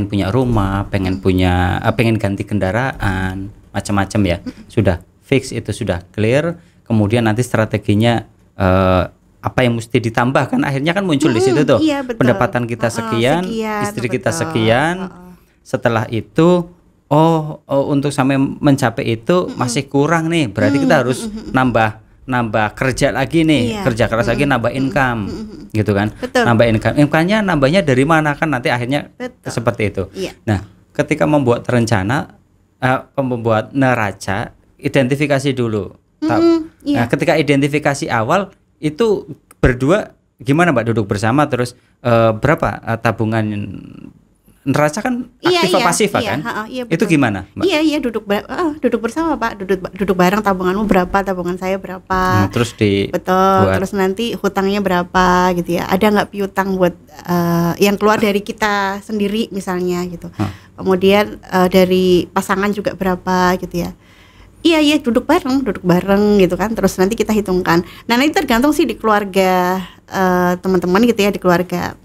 punya rumah, pengen ganti kendaraan, macam-macam ya. Sudah fix, itu sudah clear. Kemudian nanti strateginya apa yang mesti ditambah, kan akhirnya kan muncul di situ tuh. Pendapatan kita sekian, istri kita sekian. Setelah itu untuk sampai mencapai itu masih kurang nih, berarti kita harus nambah kerja lagi nih, kerja keras lagi, nambah income, gitu kan. Nambah income-nya nambahnya dari mana, kan nanti akhirnya seperti itu. Nah, ketika membuat membuat neraca, identifikasi dulu. Nah, ketika identifikasi awal itu berdua gimana Mbak, duduk bersama terus berapa tabungan neraca kan aktif pasif kan? Itu gimana Mbak? Iya duduk bersama Pak, duduk bareng, tabunganmu berapa, tabungan saya berapa. Terus terus nanti hutangnya berapa gitu ya. Ada nggak piutang buat yang keluar dari kita sendiri misalnya gitu. Kemudian dari pasangan juga berapa gitu ya. Iya duduk bareng gitu kan. Terus nanti kita hitungkan. Nah ini tergantung sih di keluarga teman-teman gitu ya, di keluarga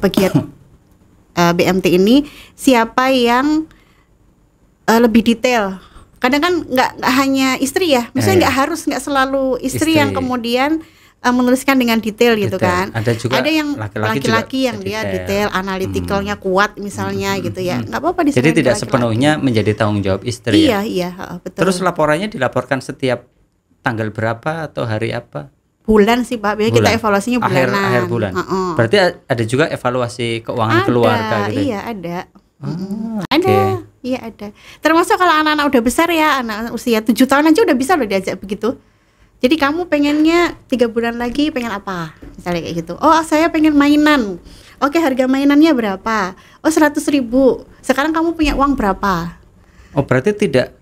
pegiat BMT ini siapa yang lebih detail. Kadang kan nggak hanya istri ya, misalnya nggak selalu istri yang kemudian menuliskan dengan detail gitu kan. Ada yang laki-laki yang dia detail, analitikalnya kuat misalnya gitu ya. Nggak apa-apa diserahin. Jadi tidak sepenuhnya menjadi tanggung jawab istri. Iya betul. Terus laporannya dilaporkan setiap tanggal berapa atau hari apa? bulan sih Pak. Biasanya kita evaluasinya bulanan. Akhir bulan. Berarti ada juga evaluasi keuangan keluarga gitu. Iya, ada. Ada. Iya, ada. Termasuk kalau anak-anak udah besar ya, anak usia 7 tahun aja udah bisa loh diajak begitu. Jadi kamu pengennya 3 bulan lagi pengen apa? Misalnya kayak gitu. Oh, saya pengen mainan. Oke, harga mainannya berapa? Oh, 100.000. Sekarang kamu punya uang berapa? Oh, berarti tidak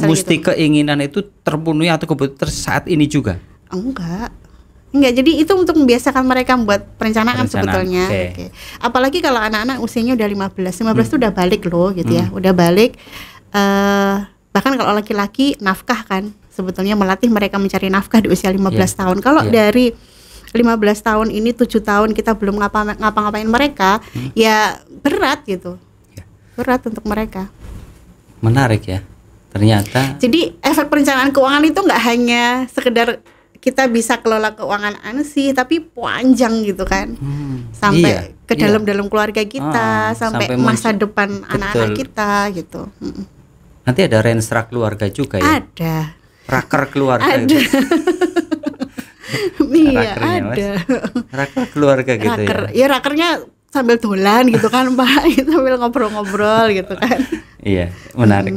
mesti gitu. Keinginan itu terpenuhi atau kebutuhan saat ini juga? Enggak, jadi itu untuk membiasakan mereka membuat perencanaan. Sebetulnya. Okay. Apalagi kalau anak-anak usianya udah 15 itu udah balik loh gitu ya. Udah balik, bahkan kalau laki-laki nafkah kan. Sebetulnya melatih mereka mencari nafkah di usia 15 tahun. Kalau dari 15 tahun ini 7 tahun kita belum ngapa-ngapain mereka, ya berat gitu. Berat untuk mereka. Menarik ya. Ternyata. Jadi efek perencanaan keuangan itu nggak hanya sekedar kita bisa kelola keuangan sih, tapi panjang gitu kan. Sampai ke dalam keluarga kita, sampai masa depan anak-anak kita gitu. Nanti ada renstra keluarga juga ya? Ada. Raker keluarga ada. Iya, ada. Raker keluarga gitu ya. Ya rakernya sambil dolan gitu kan Pak, sambil ngobrol-ngobrol gitu kan. Iya, menarik.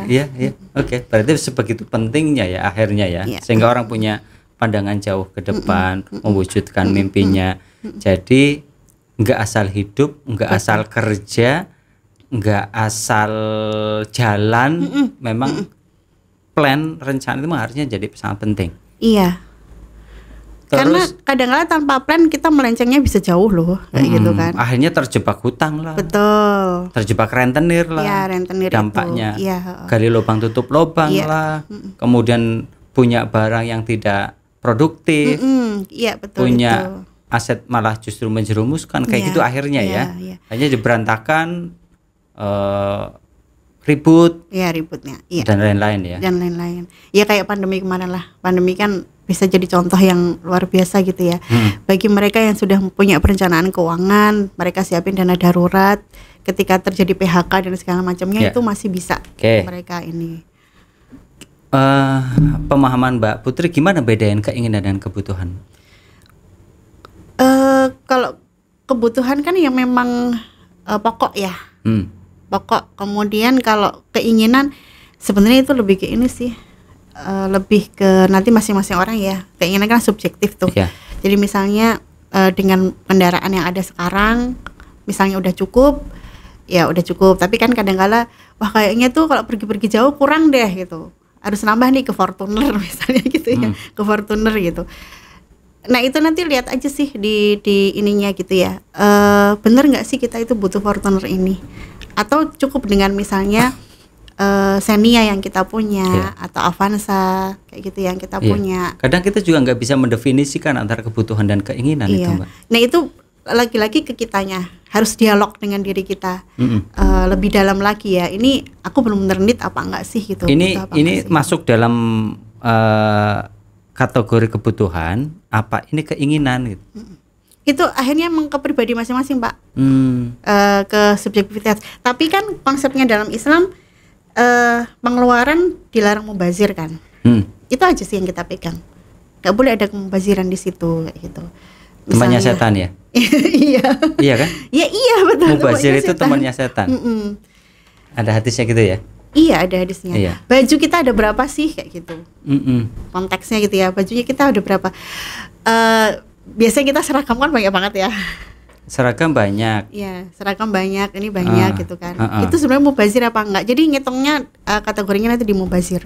Iya. Oke, berarti sebegitu pentingnya ya akhirnya ya. Sehingga orang punya pandangan jauh ke depan, mewujudkan mimpinya. Jadi nggak asal hidup, nggak asal kerja, nggak asal jalan, memang plan rencana itu harusnya jadi sangat penting. Iya. Karena kadang-kadang tanpa plan kita melencengnya bisa jauh loh, kayak gitu kan. Akhirnya terjebak hutang lah. Betul. Terjebak rentenir lah. Iya, rentenir dampaknya. Iya. Gali lubang tutup lubang lah. Kemudian punya barang yang tidak produktif. Iya, betul. Punya aset malah justru menjerumuskan kayak gitu akhirnya ya. Hanya diberantakan, ribut. Iya, ributnya. Iya. Dan lain-lain ya. Dan lain-lain. Ya kayak pandemi kemarin lah. Pandemi kan bisa jadi contoh yang luar biasa gitu ya. Bagi mereka yang sudah punya perencanaan keuangan, mereka siapin dana darurat ketika terjadi PHK dan segala macamnya, itu masih bisa mereka ini. Pemahaman Mbak Putri gimana bedain keinginan dan kebutuhan? Kalau kebutuhan kan yang memang pokok ya. Pokok. Kemudian kalau keinginan sebenarnya itu lebih ke ini sih, lebih ke nanti masing-masing orang ya. Keinginan kan subjektif tuh. Jadi misalnya dengan kendaraan yang ada sekarang misalnya udah cukup, ya udah cukup. Tapi kan kadang-kala wah kayaknya tuh kalau pergi-pergi jauh kurang deh gitu, harus nambah nih ke Fortuner misalnya gitu ya, ke Fortuner gitu. Nah itu nanti lihat aja sih di ininya gitu ya, bener nggak sih kita itu butuh Fortuner ini, atau cukup dengan misalnya Xenia yang kita punya, atau Avanza kayak gitu yang kita punya. Kadang kita juga nggak bisa mendefinisikan antara kebutuhan dan keinginan itu Mbak. Nah itu lagi-lagi ke kitanya, harus dialog dengan diri kita lebih dalam lagi ya. Ini aku belum need apa enggak sih gitu. Ini masuk dalam kategori kebutuhan apa ini keinginan gitu. Itu akhirnya emang ke pribadi masing-masing Pak, ke subjektivitas. Tapi kan konsepnya dalam Islam pengeluaran dilarang mubazir kan. Itu aja sih yang kita pegang. Gak boleh ada kemubaziran di situ kayak gitu. Temannya setan ya? Iya kan? Ya iya betul. Mubazir itu temannya setan. Ada hadisnya gitu ya? Iya ada hadisnya. Baju kita ada berapa sih kayak gitu? Konteksnya gitu ya. Bajunya kita ada berapa? Biasanya kita seragam kan banyak banget ya. Seragam banyak. Iya, seragam banyak, ini banyak gitu kan. Itu sebenarnya mubazir apa enggak? Jadi ngitungnya kategorinya nanti di mubazir.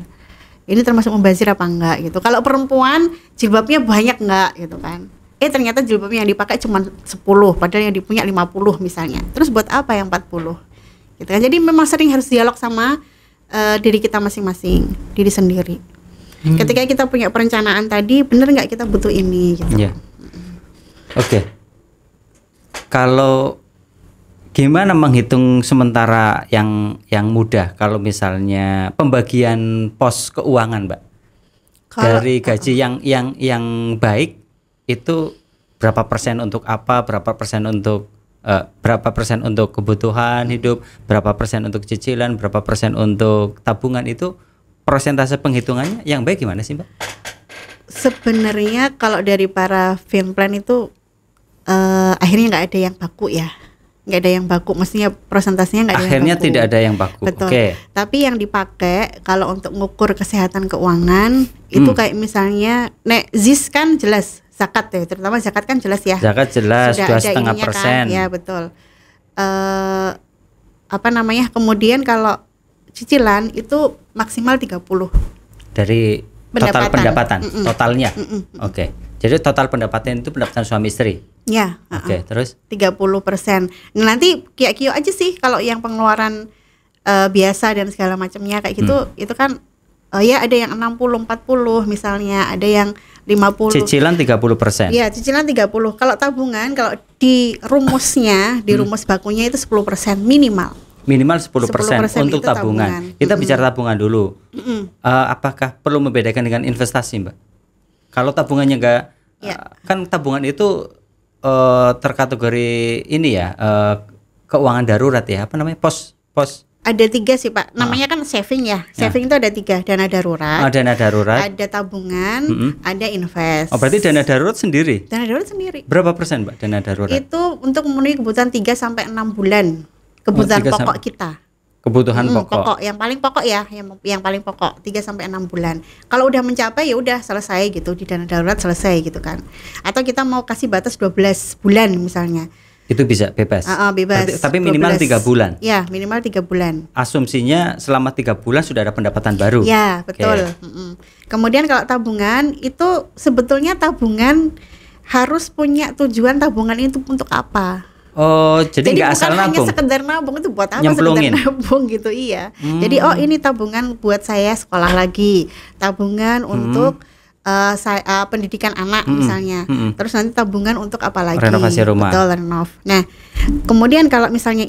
Ini termasuk mubazir apa enggak gitu. Kalau perempuan jilbabnya banyak enggak gitu kan. Ternyata jilbabnya yang dipakai cuma 10, padahal yang dipunya 50 misalnya. Terus buat apa yang 40? Gitu kan. Jadi memang sering harus dialog sama diri kita masing-masing, diri sendiri. Ketika kita punya perencanaan tadi, bener nggak kita butuh ini gitu. Oke. Kalau gimana menghitung sementara yang mudah kalau misalnya pembagian pos keuangan, Mbak? Dari gaji yang baik itu berapa persen untuk apa, berapa persen untuk kebutuhan hidup, berapa persen untuk cicilan, berapa persen untuk tabungan, itu persentase penghitungannya yang baik gimana sih Mbak? Sebenarnya kalau dari para Finplan itu akhirnya nggak ada yang baku ya, nggak ada yang baku, mestinya presentasinya nggak ada akhirnya yang baku. Tidak ada yang baku. Betul. Okay. Tapi yang dipakai kalau untuk ngukur kesehatan keuangan itu kayak misalnya, ZIS kan jelas, zakat ya, terutama zakat kan jelas ya. Zakat jelas 2,5%. Kan? Ya betul. Kemudian kalau cicilan itu maksimal 30 dari total pendapatan. Totalnya. Oke. Jadi total pendapatan itu pendapatan suami istri. Ya. Oke, terus 30%. Nah, nanti kio aja sih kalau yang pengeluaran biasa dan segala macamnya kayak gitu, itu kan ya ada yang 60-40 misalnya, ada yang 50. Cicilan 30%. Iya, cicilan 30. Kalau tabungan, kalau di rumusnya, di rumus bakunya itu 10% minimal. Minimal 10% untuk tabungan. Kita bicara tabungan dulu. Apakah perlu membedakan dengan investasi, Mbak? Kalau tabungannya enggak, kan tabungan itu terkategori ini ya, keuangan darurat ya, apa namanya, pos. Ada 3 sih Pak, namanya kan saving ya. Saving itu ada 3, dana darurat. Dana darurat. Ada tabungan, ada invest. Oh, berarti dana darurat sendiri? Dana darurat sendiri. Berapa persen Mbak dana darurat? Itu untuk memenuhi kebutuhan 3-6 bulan. Kebutuhan pokok kita. Kebutuhan pokok. Yang paling pokok ya, yang paling pokok 3-6 bulan. Kalau udah mencapai ya udah selesai gitu, di dana darurat selesai gitu kan. Atau kita mau kasih batas 12 bulan misalnya. Itu bisa bebas. Bebas. Berarti, tapi minimal 3 bulan. Ya, minimal 3 bulan. Asumsinya selama 3 bulan sudah ada pendapatan baru. Ya, betul. Kemudian kalau tabungan itu sebetulnya tabungan harus punya tujuan, tabungan itu untuk apa? Oh, jadi nggak asal nabung. Hanya sekedar nabung, itu buat apa? Nyemplungin. Sekedar nabung gitu, iya. Jadi ini tabungan buat saya sekolah lagi, tabungan untuk pendidikan anak misalnya. Terus nanti tabungan untuk apa lagi? Renovasi rumah. Betul, renov. Nah, kemudian kalau misalnya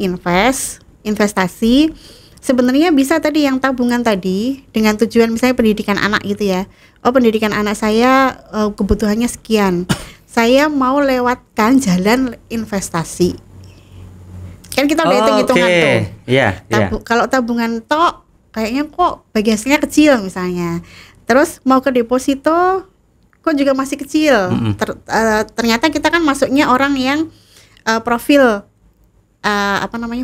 investasi, sebenarnya bisa tadi yang tabungan tadi dengan tujuan misalnya pendidikan anak gitu ya. Oh, pendidikan anak saya kebutuhannya sekian. Saya mau lewatkan jalan investasi. Kan kita udah hitung-hitungan tuh. Iya. Kalau tabungan tok kayaknya kok bagi hasilnya kecil misalnya. Terus mau ke deposito kok juga masih kecil. Ternyata kita kan masuknya orang yang profil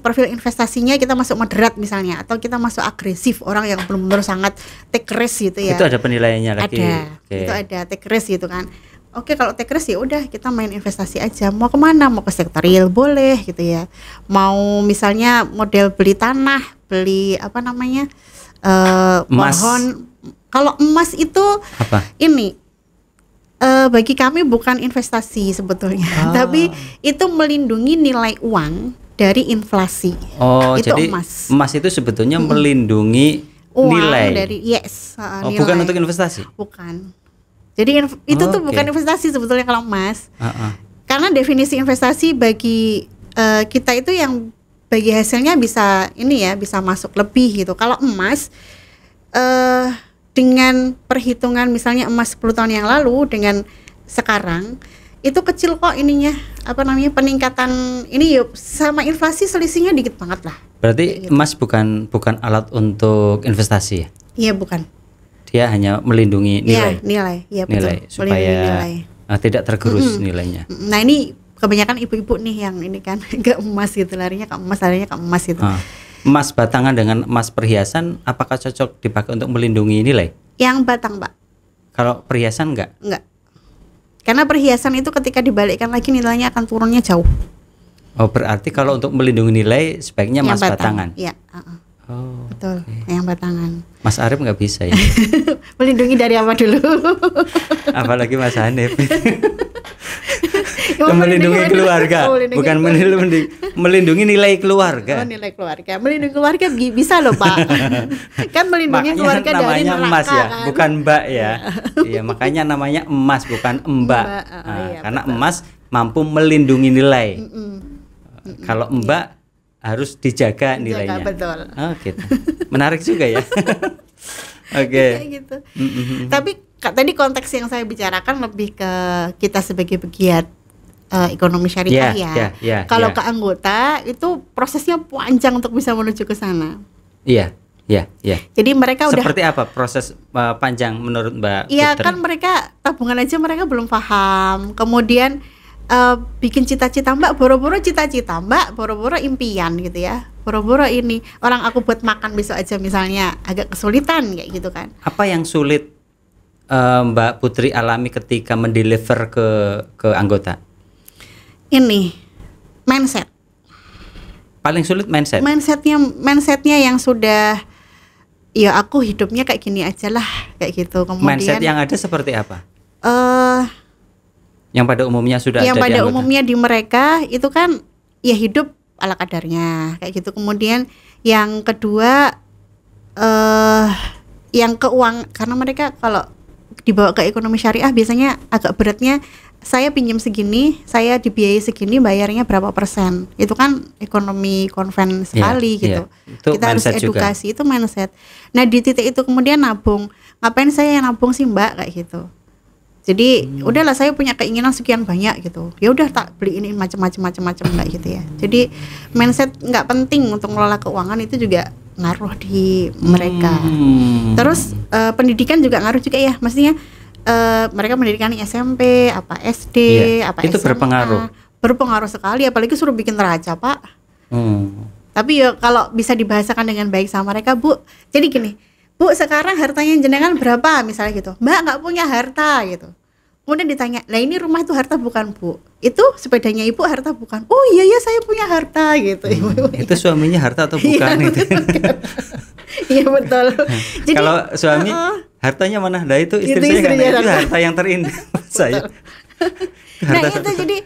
profil investasinya kita masuk moderat misalnya, atau kita masuk agresif, orang yang benar-benar sangat take risk gitu ya. Itu ada penilaiannya lagi. Itu ada take risk gitu kan. Oke, kalau take risk ya udah kita main investasi aja. Mau kemana? Mau ke sektor real boleh gitu ya. Mau misalnya model beli tanah, beli pohon. Kalau emas itu ini bagi kami bukan investasi sebetulnya, tapi itu melindungi nilai uang dari inflasi. Oh, itu jadi emas itu sebetulnya melindungi uang nilai dari nilai. Bukan untuk investasi. Bukan. Jadi itu tuh bukan investasi sebetulnya kalau emas. Karena definisi investasi bagi kita itu yang bagi hasilnya bisa bisa masuk lebih gitu. Kalau emas dengan perhitungan misalnya emas 10 tahun yang lalu dengan sekarang itu kecil kok peningkatan ini yuk sama inflasi selisihnya dikit banget lah. Berarti gitu. Emas bukan alat untuk investasi ya? Iya, bukan. Dia hanya melindungi nilai. Iya, betul. Nilai supaya tidak tergerus nilainya. Nah, ini kebanyakan ibu-ibu nih yang ini kan ke emas gitu, larinya ke emas gitu. Emas batangan dengan emas perhiasan apakah cocok dipakai untuk melindungi nilai? Yang batang, Mbak. Kalau perhiasan enggak? Enggak. Karena perhiasan itu ketika dibalikkan lagi nilainya akan turunnya jauh. Oh, berarti kalau untuk melindungi nilai sebaiknya emas batangan. Iya, Oh, betul. Okay. Yang batangan. Mas Arif nggak bisa ya? Melindungi dari apa dulu? Apalagi Mas Hanif. Melindungi keluarga, bukan melindungi nilai keluarga. Oh, nilai keluarga. Melindungi keluarga bisa loh, Pak. Kan melindungi keluarga dari neraka, emas ya, kan? bukan mbak ya. Iya, makanya namanya emas bukan mbak. Karena betul. Emas mampu melindungi nilai. Kalau mbak harus dijaga nilainya. Betul. Oh, gitu. Menarik juga ya. Oke. Gitu. Tapi tadi konteks yang saya bicarakan lebih ke kita sebagai pegiat ekonomi syariah Kalau ke anggota itu prosesnya panjang untuk bisa menuju ke sana. Iya. Ya, ya. Jadi mereka udah. Seperti apa proses panjang menurut Mbak Putri? Iya kan mereka tabungan aja mereka belum paham. Kemudian bikin cita-cita Mbak, boro-boro cita-cita Mbak, boro-boro impian gitu ya. Boro-boro ini orang aku buat makan besok aja misalnya agak kesulitan kayak gitu kan. Apa yang sulit Mbak Putri alami ketika mendeliver ke anggota? Ini mindset. Paling sulit mindset. Mindsetnya yang sudah, ya aku hidupnya kayak gini aja lah kayak gitu. Kemudian mindset yang ada seperti apa? Yang pada umumnya sudah yang ada pada di umumnya di mereka itu kan ya hidup ala kadarnya kayak gitu. Kemudian yang kedua yang keuangan, karena mereka kalau dibawa ke ekonomi syariah biasanya agak beratnya, saya pinjam segini, saya dibiayai segini, bayarnya berapa persen. Itu kan ekonomi konven sekali gitu. Itu kita harus edukasi juga. Itu mindset. Nah di titik itu kemudian nabung. Ngapain saya yang nabung sih Mbak kayak gitu. Jadi udahlah saya punya keinginan sekian banyak gitu. Ya udah tak beli ini macam-macam kayak gitu ya. Jadi mindset nggak penting untuk mengelola keuangan itu juga ngaruh di mereka. Terus pendidikan juga ngaruh juga ya. Maksudnya mereka pendidikan SMP, apa SD, apa itu SMA, berpengaruh sekali. Apalagi suruh bikin neraca Pak. Tapi ya kalau bisa dibahasakan dengan baik sama mereka Bu. Jadi gini, Bu sekarang hartanya jenengan berapa misalnya gitu. Mbak nggak punya harta gitu. Kemudian ditanya, lah ini rumah itu harta bukan Bu? Itu sepedanya Ibu harta bukan? Oh iya ya saya punya harta gitu. Itu suaminya harta atau bukan itu? Iya betul. Jadi, kalau suami hartanya mana? Nah itu istri saya kan itu harta yang terindah saya. Nah itu jadi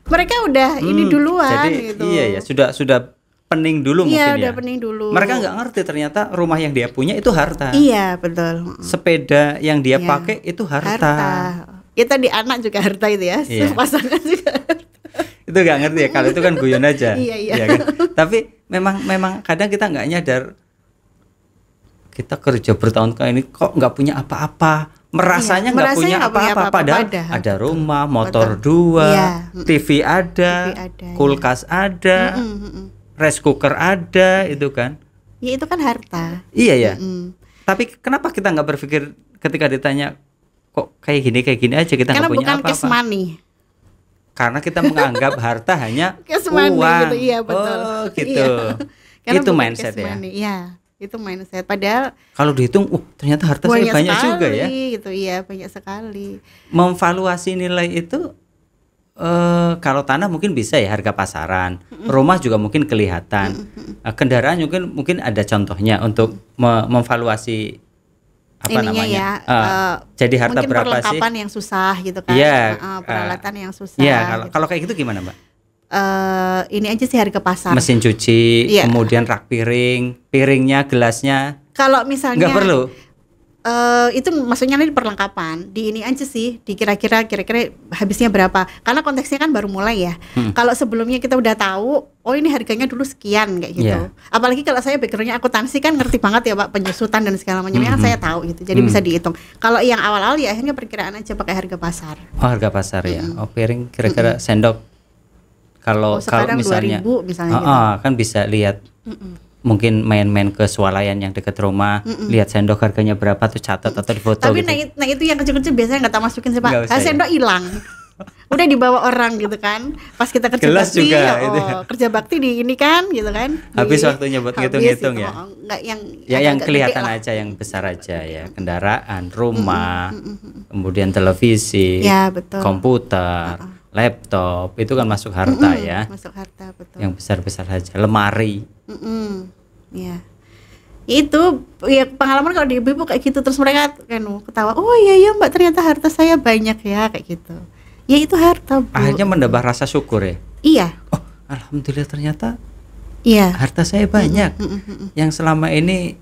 mereka udah ini duluan jadi, gitu. Iya ya sudah pening dulu mungkin ya. Iya udah pening dulu. Mereka nggak ngerti ternyata rumah yang dia punya itu harta. Iya betul. Sepeda yang dia pakai itu harta. Kita di anak juga harta itu ya. Pasangan juga harta. Itu nggak ngerti ya, kalau itu kan guyon aja. Iya. Ya kan? Tapi memang kadang kita nggak nyadar, kita kerja bertahun-tahun ini kok nggak punya apa-apa, merasanya nggak punya apa-apa, padahal ada rumah, motor dua, TV ada, kulkas ada, rice cooker ada, itu kan? Ya itu kan harta. Iya ya. Tapi kenapa kita nggak berpikir ketika ditanya kok kayak gini aja kita nggak punya apa-apa? Karena bukan cash money. Karena kita menganggap harta hanya uang. Gitu. Iya betul. Oh gitu. Iya. Itu mindset ya. Iya, itu mindset. Padahal kalau dihitung, ternyata harta saya banyak sekali, juga ya. Gitu, iya banyak sekali. Memvaluasi nilai itu, kalau tanah mungkin bisa ya harga pasaran, rumah juga mungkin kelihatan, kendaraan mungkin ada contohnya untuk memvaluasi apa ininya namanya ya, jadi harta berapa sih? Perlengkapan yang susah gitu kan, peralatan yang susah. Iya, kalau kayak gitu gimana Mbak? Ini aja sih harga pasar. Mesin cuci, kemudian rak piringnya, gelasnya. Kalau misalnya nggak perlu. Itu maksudnya ini perlengkapan. Di ini aja sih, kira-kira habisnya berapa? Karena konteksnya kan baru mulai ya. Kalau sebelumnya kita udah tahu, oh ini harganya dulu sekian kayak gitu. Apalagi kalau saya backgroundnya akuntansi kan ngerti banget ya Pak, penyusutan dan segala macamnya kan saya tahu gitu. Jadi bisa dihitung. Kalau yang awal-awal ya akhirnya perkiraan aja pakai harga pasar. Oh harga pasar ya. Oh piring kira-kira sendok. Kalau misalnya 2.000 misalnya gitu. Kan bisa lihat. Mungkin main-main ke swalayan yang dekat rumah, lihat sendok harganya berapa tuh catat atau di foto. Tapi gitu. nah itu yang kecil-kecil biasanya nggak tak masukin sih Pak. Sendok hilang. Udah dibawa orang gitu kan. Pas kita kerja gelas bakti, juga, kerja bakti di ini kan gitu kan. Habis waktunya buat ngitung-ngitung ya. Enggak yang kelihatan aja, yang besar aja ya. Kendaraan, rumah, kemudian televisi, komputer, laptop, itu kan masuk harta ya. Masuk harta betul. Yang besar-besar saja, lemari. Ya. Itu ya pengalaman kalau di ibu-ibu kayak gitu, terus mereka kan ketawa, oh iya Mbak ternyata harta saya banyak ya kayak gitu. Ya itu harta Bu. Akhirnya menambah rasa syukur ya. Iya. Oh alhamdulillah ternyata harta saya banyak. Yang selama ini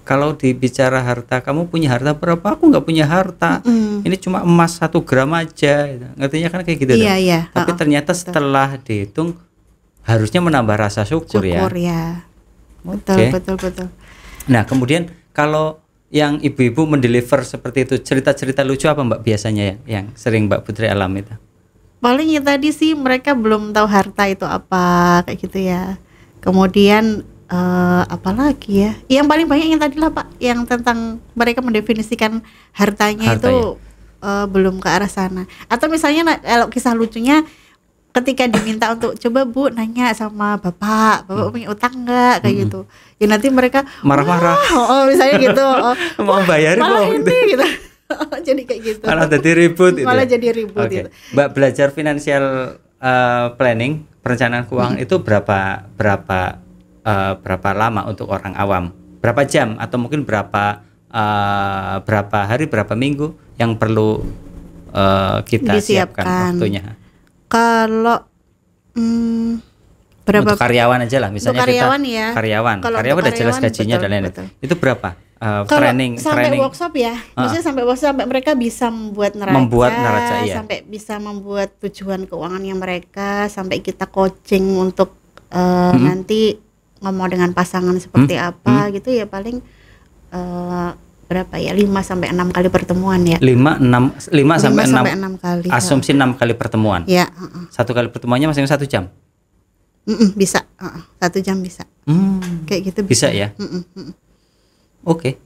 kalau dibicara harta, kamu punya harta berapa? Aku nggak punya harta. Ini cuma emas 1 gram aja. Ngertinya kan kayak gitu. Iya. Tapi ternyata setelah dihitung harusnya menambah rasa syukur ya. Betul. Nah kemudian kalau yang ibu-ibu mendeliver seperti itu, cerita-cerita lucu apa Mbak biasanya ya yang sering Mbak Putri alami itu? Paling ya tadi sih mereka belum tahu harta itu apa kayak gitu ya. Kemudian apalagi ya? Yang paling banyak yang tadi lah Pak, yang tentang mereka mendefinisikan hartanya itu belum ke arah sana. Atau misalnya kalau kisah lucunya ketika diminta untuk coba Bu nanya sama Bapak punya utang nggak kayak gitu. Ya nanti mereka marah-marah. Misalnya gitu. Mau bayar malah ini gitu. Jadi kayak gitu. Malah jadi ribut gitu. Malah jadi ribut gitu. Mbak belajar financial planning, perencanaan keuangan itu berapa lama untuk orang awam? Berapa jam atau mungkin berapa hari, berapa minggu yang perlu kita siapkan waktunya? Kalau berapa untuk karyawan aja lah, misalnya karyawan kita ya. karyawan udah jelas gajinya dan lain-lain. Itu berapa? Training workshop ya, maksudnya sampai workshop sampai mereka bisa membuat neraca iya. Sampai bisa membuat tujuan keuangannya mereka, sampai kita coaching untuk nanti ngomong dengan pasangan seperti apa gitu ya, paling berapa ya, 5 sampai 6 kali pertemuan ya. 5 sampai 6 kali. Asumsi 6 kali pertemuan. Ya, Satu kali pertemuannya masing-masing 1 jam. Bisa. 1 jam bisa. Kayak gitu bisa ya. Oke.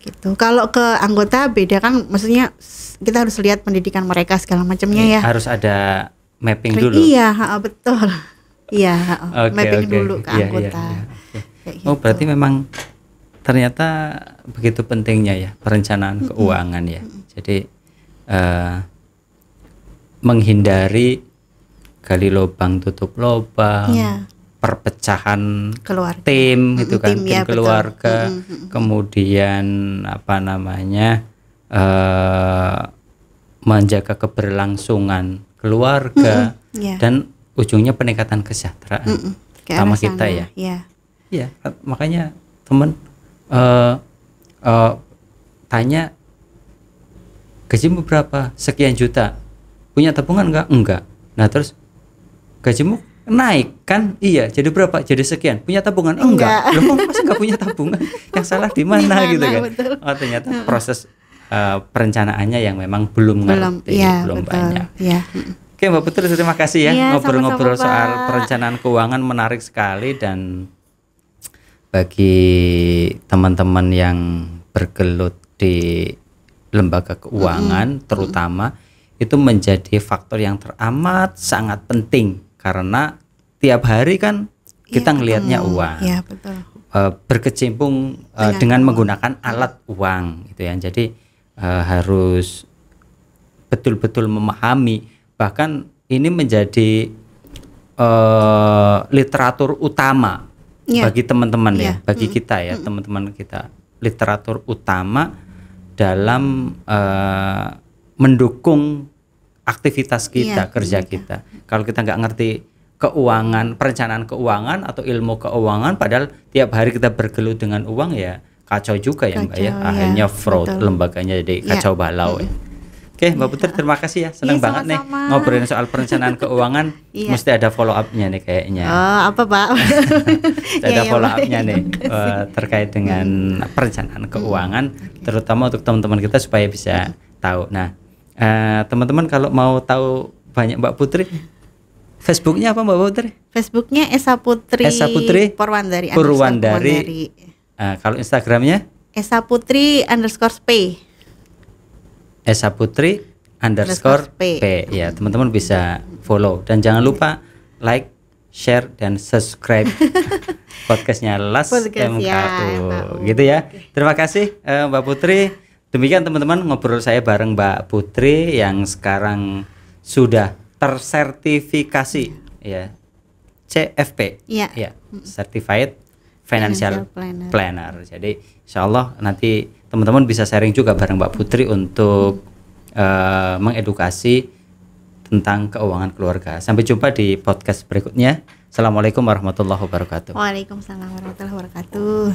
Gitu. Kalau ke anggota beda kan, maksudnya kita harus lihat pendidikan mereka segala macamnya ya. Harus ada mapping dulu. Iya, betul. Iya, mapping dulu ke anggota. Gitu. Berarti memang ternyata begitu pentingnya ya perencanaan keuangan ya. Jadi menghindari gali lubang tutup lubang, perpecahan keluarga. Tim gitu kan, tim keluarga, kemudian menjaga keberlangsungan keluarga dan ujungnya peningkatan kesejahteraan sama kita ya. Iya, makanya teman tanya gajimu berapa, sekian juta, punya tabungan enggak, nah terus gajimu naik kan, iya, jadi berapa, jadi sekian, punya tabungan enggak, loh masa enggak punya tabungan, yang salah di mana gitu kan. Betul. Ternyata proses perencanaannya yang memang belum ngerti, belum banyak. Oke Mbak Putri, terima kasih ya, ngobrol-ngobrol soal perencanaan keuangan, menarik sekali. Dan bagi teman-teman yang bergelut di lembaga keuangan terutama, itu menjadi faktor yang teramat sangat penting, karena tiap hari kan kita ngelihatnya uang, berkecimpung dengan menggunakan alat uang gitu ya. Jadi harus betul-betul memahami, bahkan ini menjadi literatur utama bagi teman-teman ya, bagi kita ya, teman-teman kita, literatur utama dalam mendukung aktivitas kita, kerja kita. Kalau kita nggak ngerti keuangan, perencanaan keuangan atau ilmu keuangan, padahal tiap hari kita bergelut dengan uang, ya kacau juga ya Mbak ya. Akhirnya fraud, lembaganya jadi kacau balau ya. Oke Mbak Putri, terima kasih ya, senang banget nih ngobrolin soal perencanaan keuangan. Mesti ada follow up-nya nih kayaknya. Apa Pak? Ada follow up-nya nih terkait dengan perencanaan keuangan, terutama untuk teman-teman kita supaya bisa tahu. Nah, teman-teman kalau mau tahu banyak Mbak Putri, Facebooknya apa Mbak Putri? Facebooknya Esa Putri Purwandari. Kalau Instagramnya Esa Putri _P. Esa Putri _P. Ya, teman-teman bisa follow dan jangan lupa like, share dan subscribe podcastnya Las MKU gitu ya. Terima kasih Mbak Putri. Demikian teman-teman ngobrol saya bareng Mbak Putri yang sekarang sudah tersertifikasi ya, CFP ya, Certified Financial Planner. Jadi insya Allah nanti teman-teman bisa sharing juga bareng Mbak Putri untuk mengedukasi tentang keuangan keluarga. Sampai jumpa di podcast berikutnya. Assalamualaikum warahmatullahi wabarakatuh. Waalaikumsalam warahmatullahi wabarakatuh.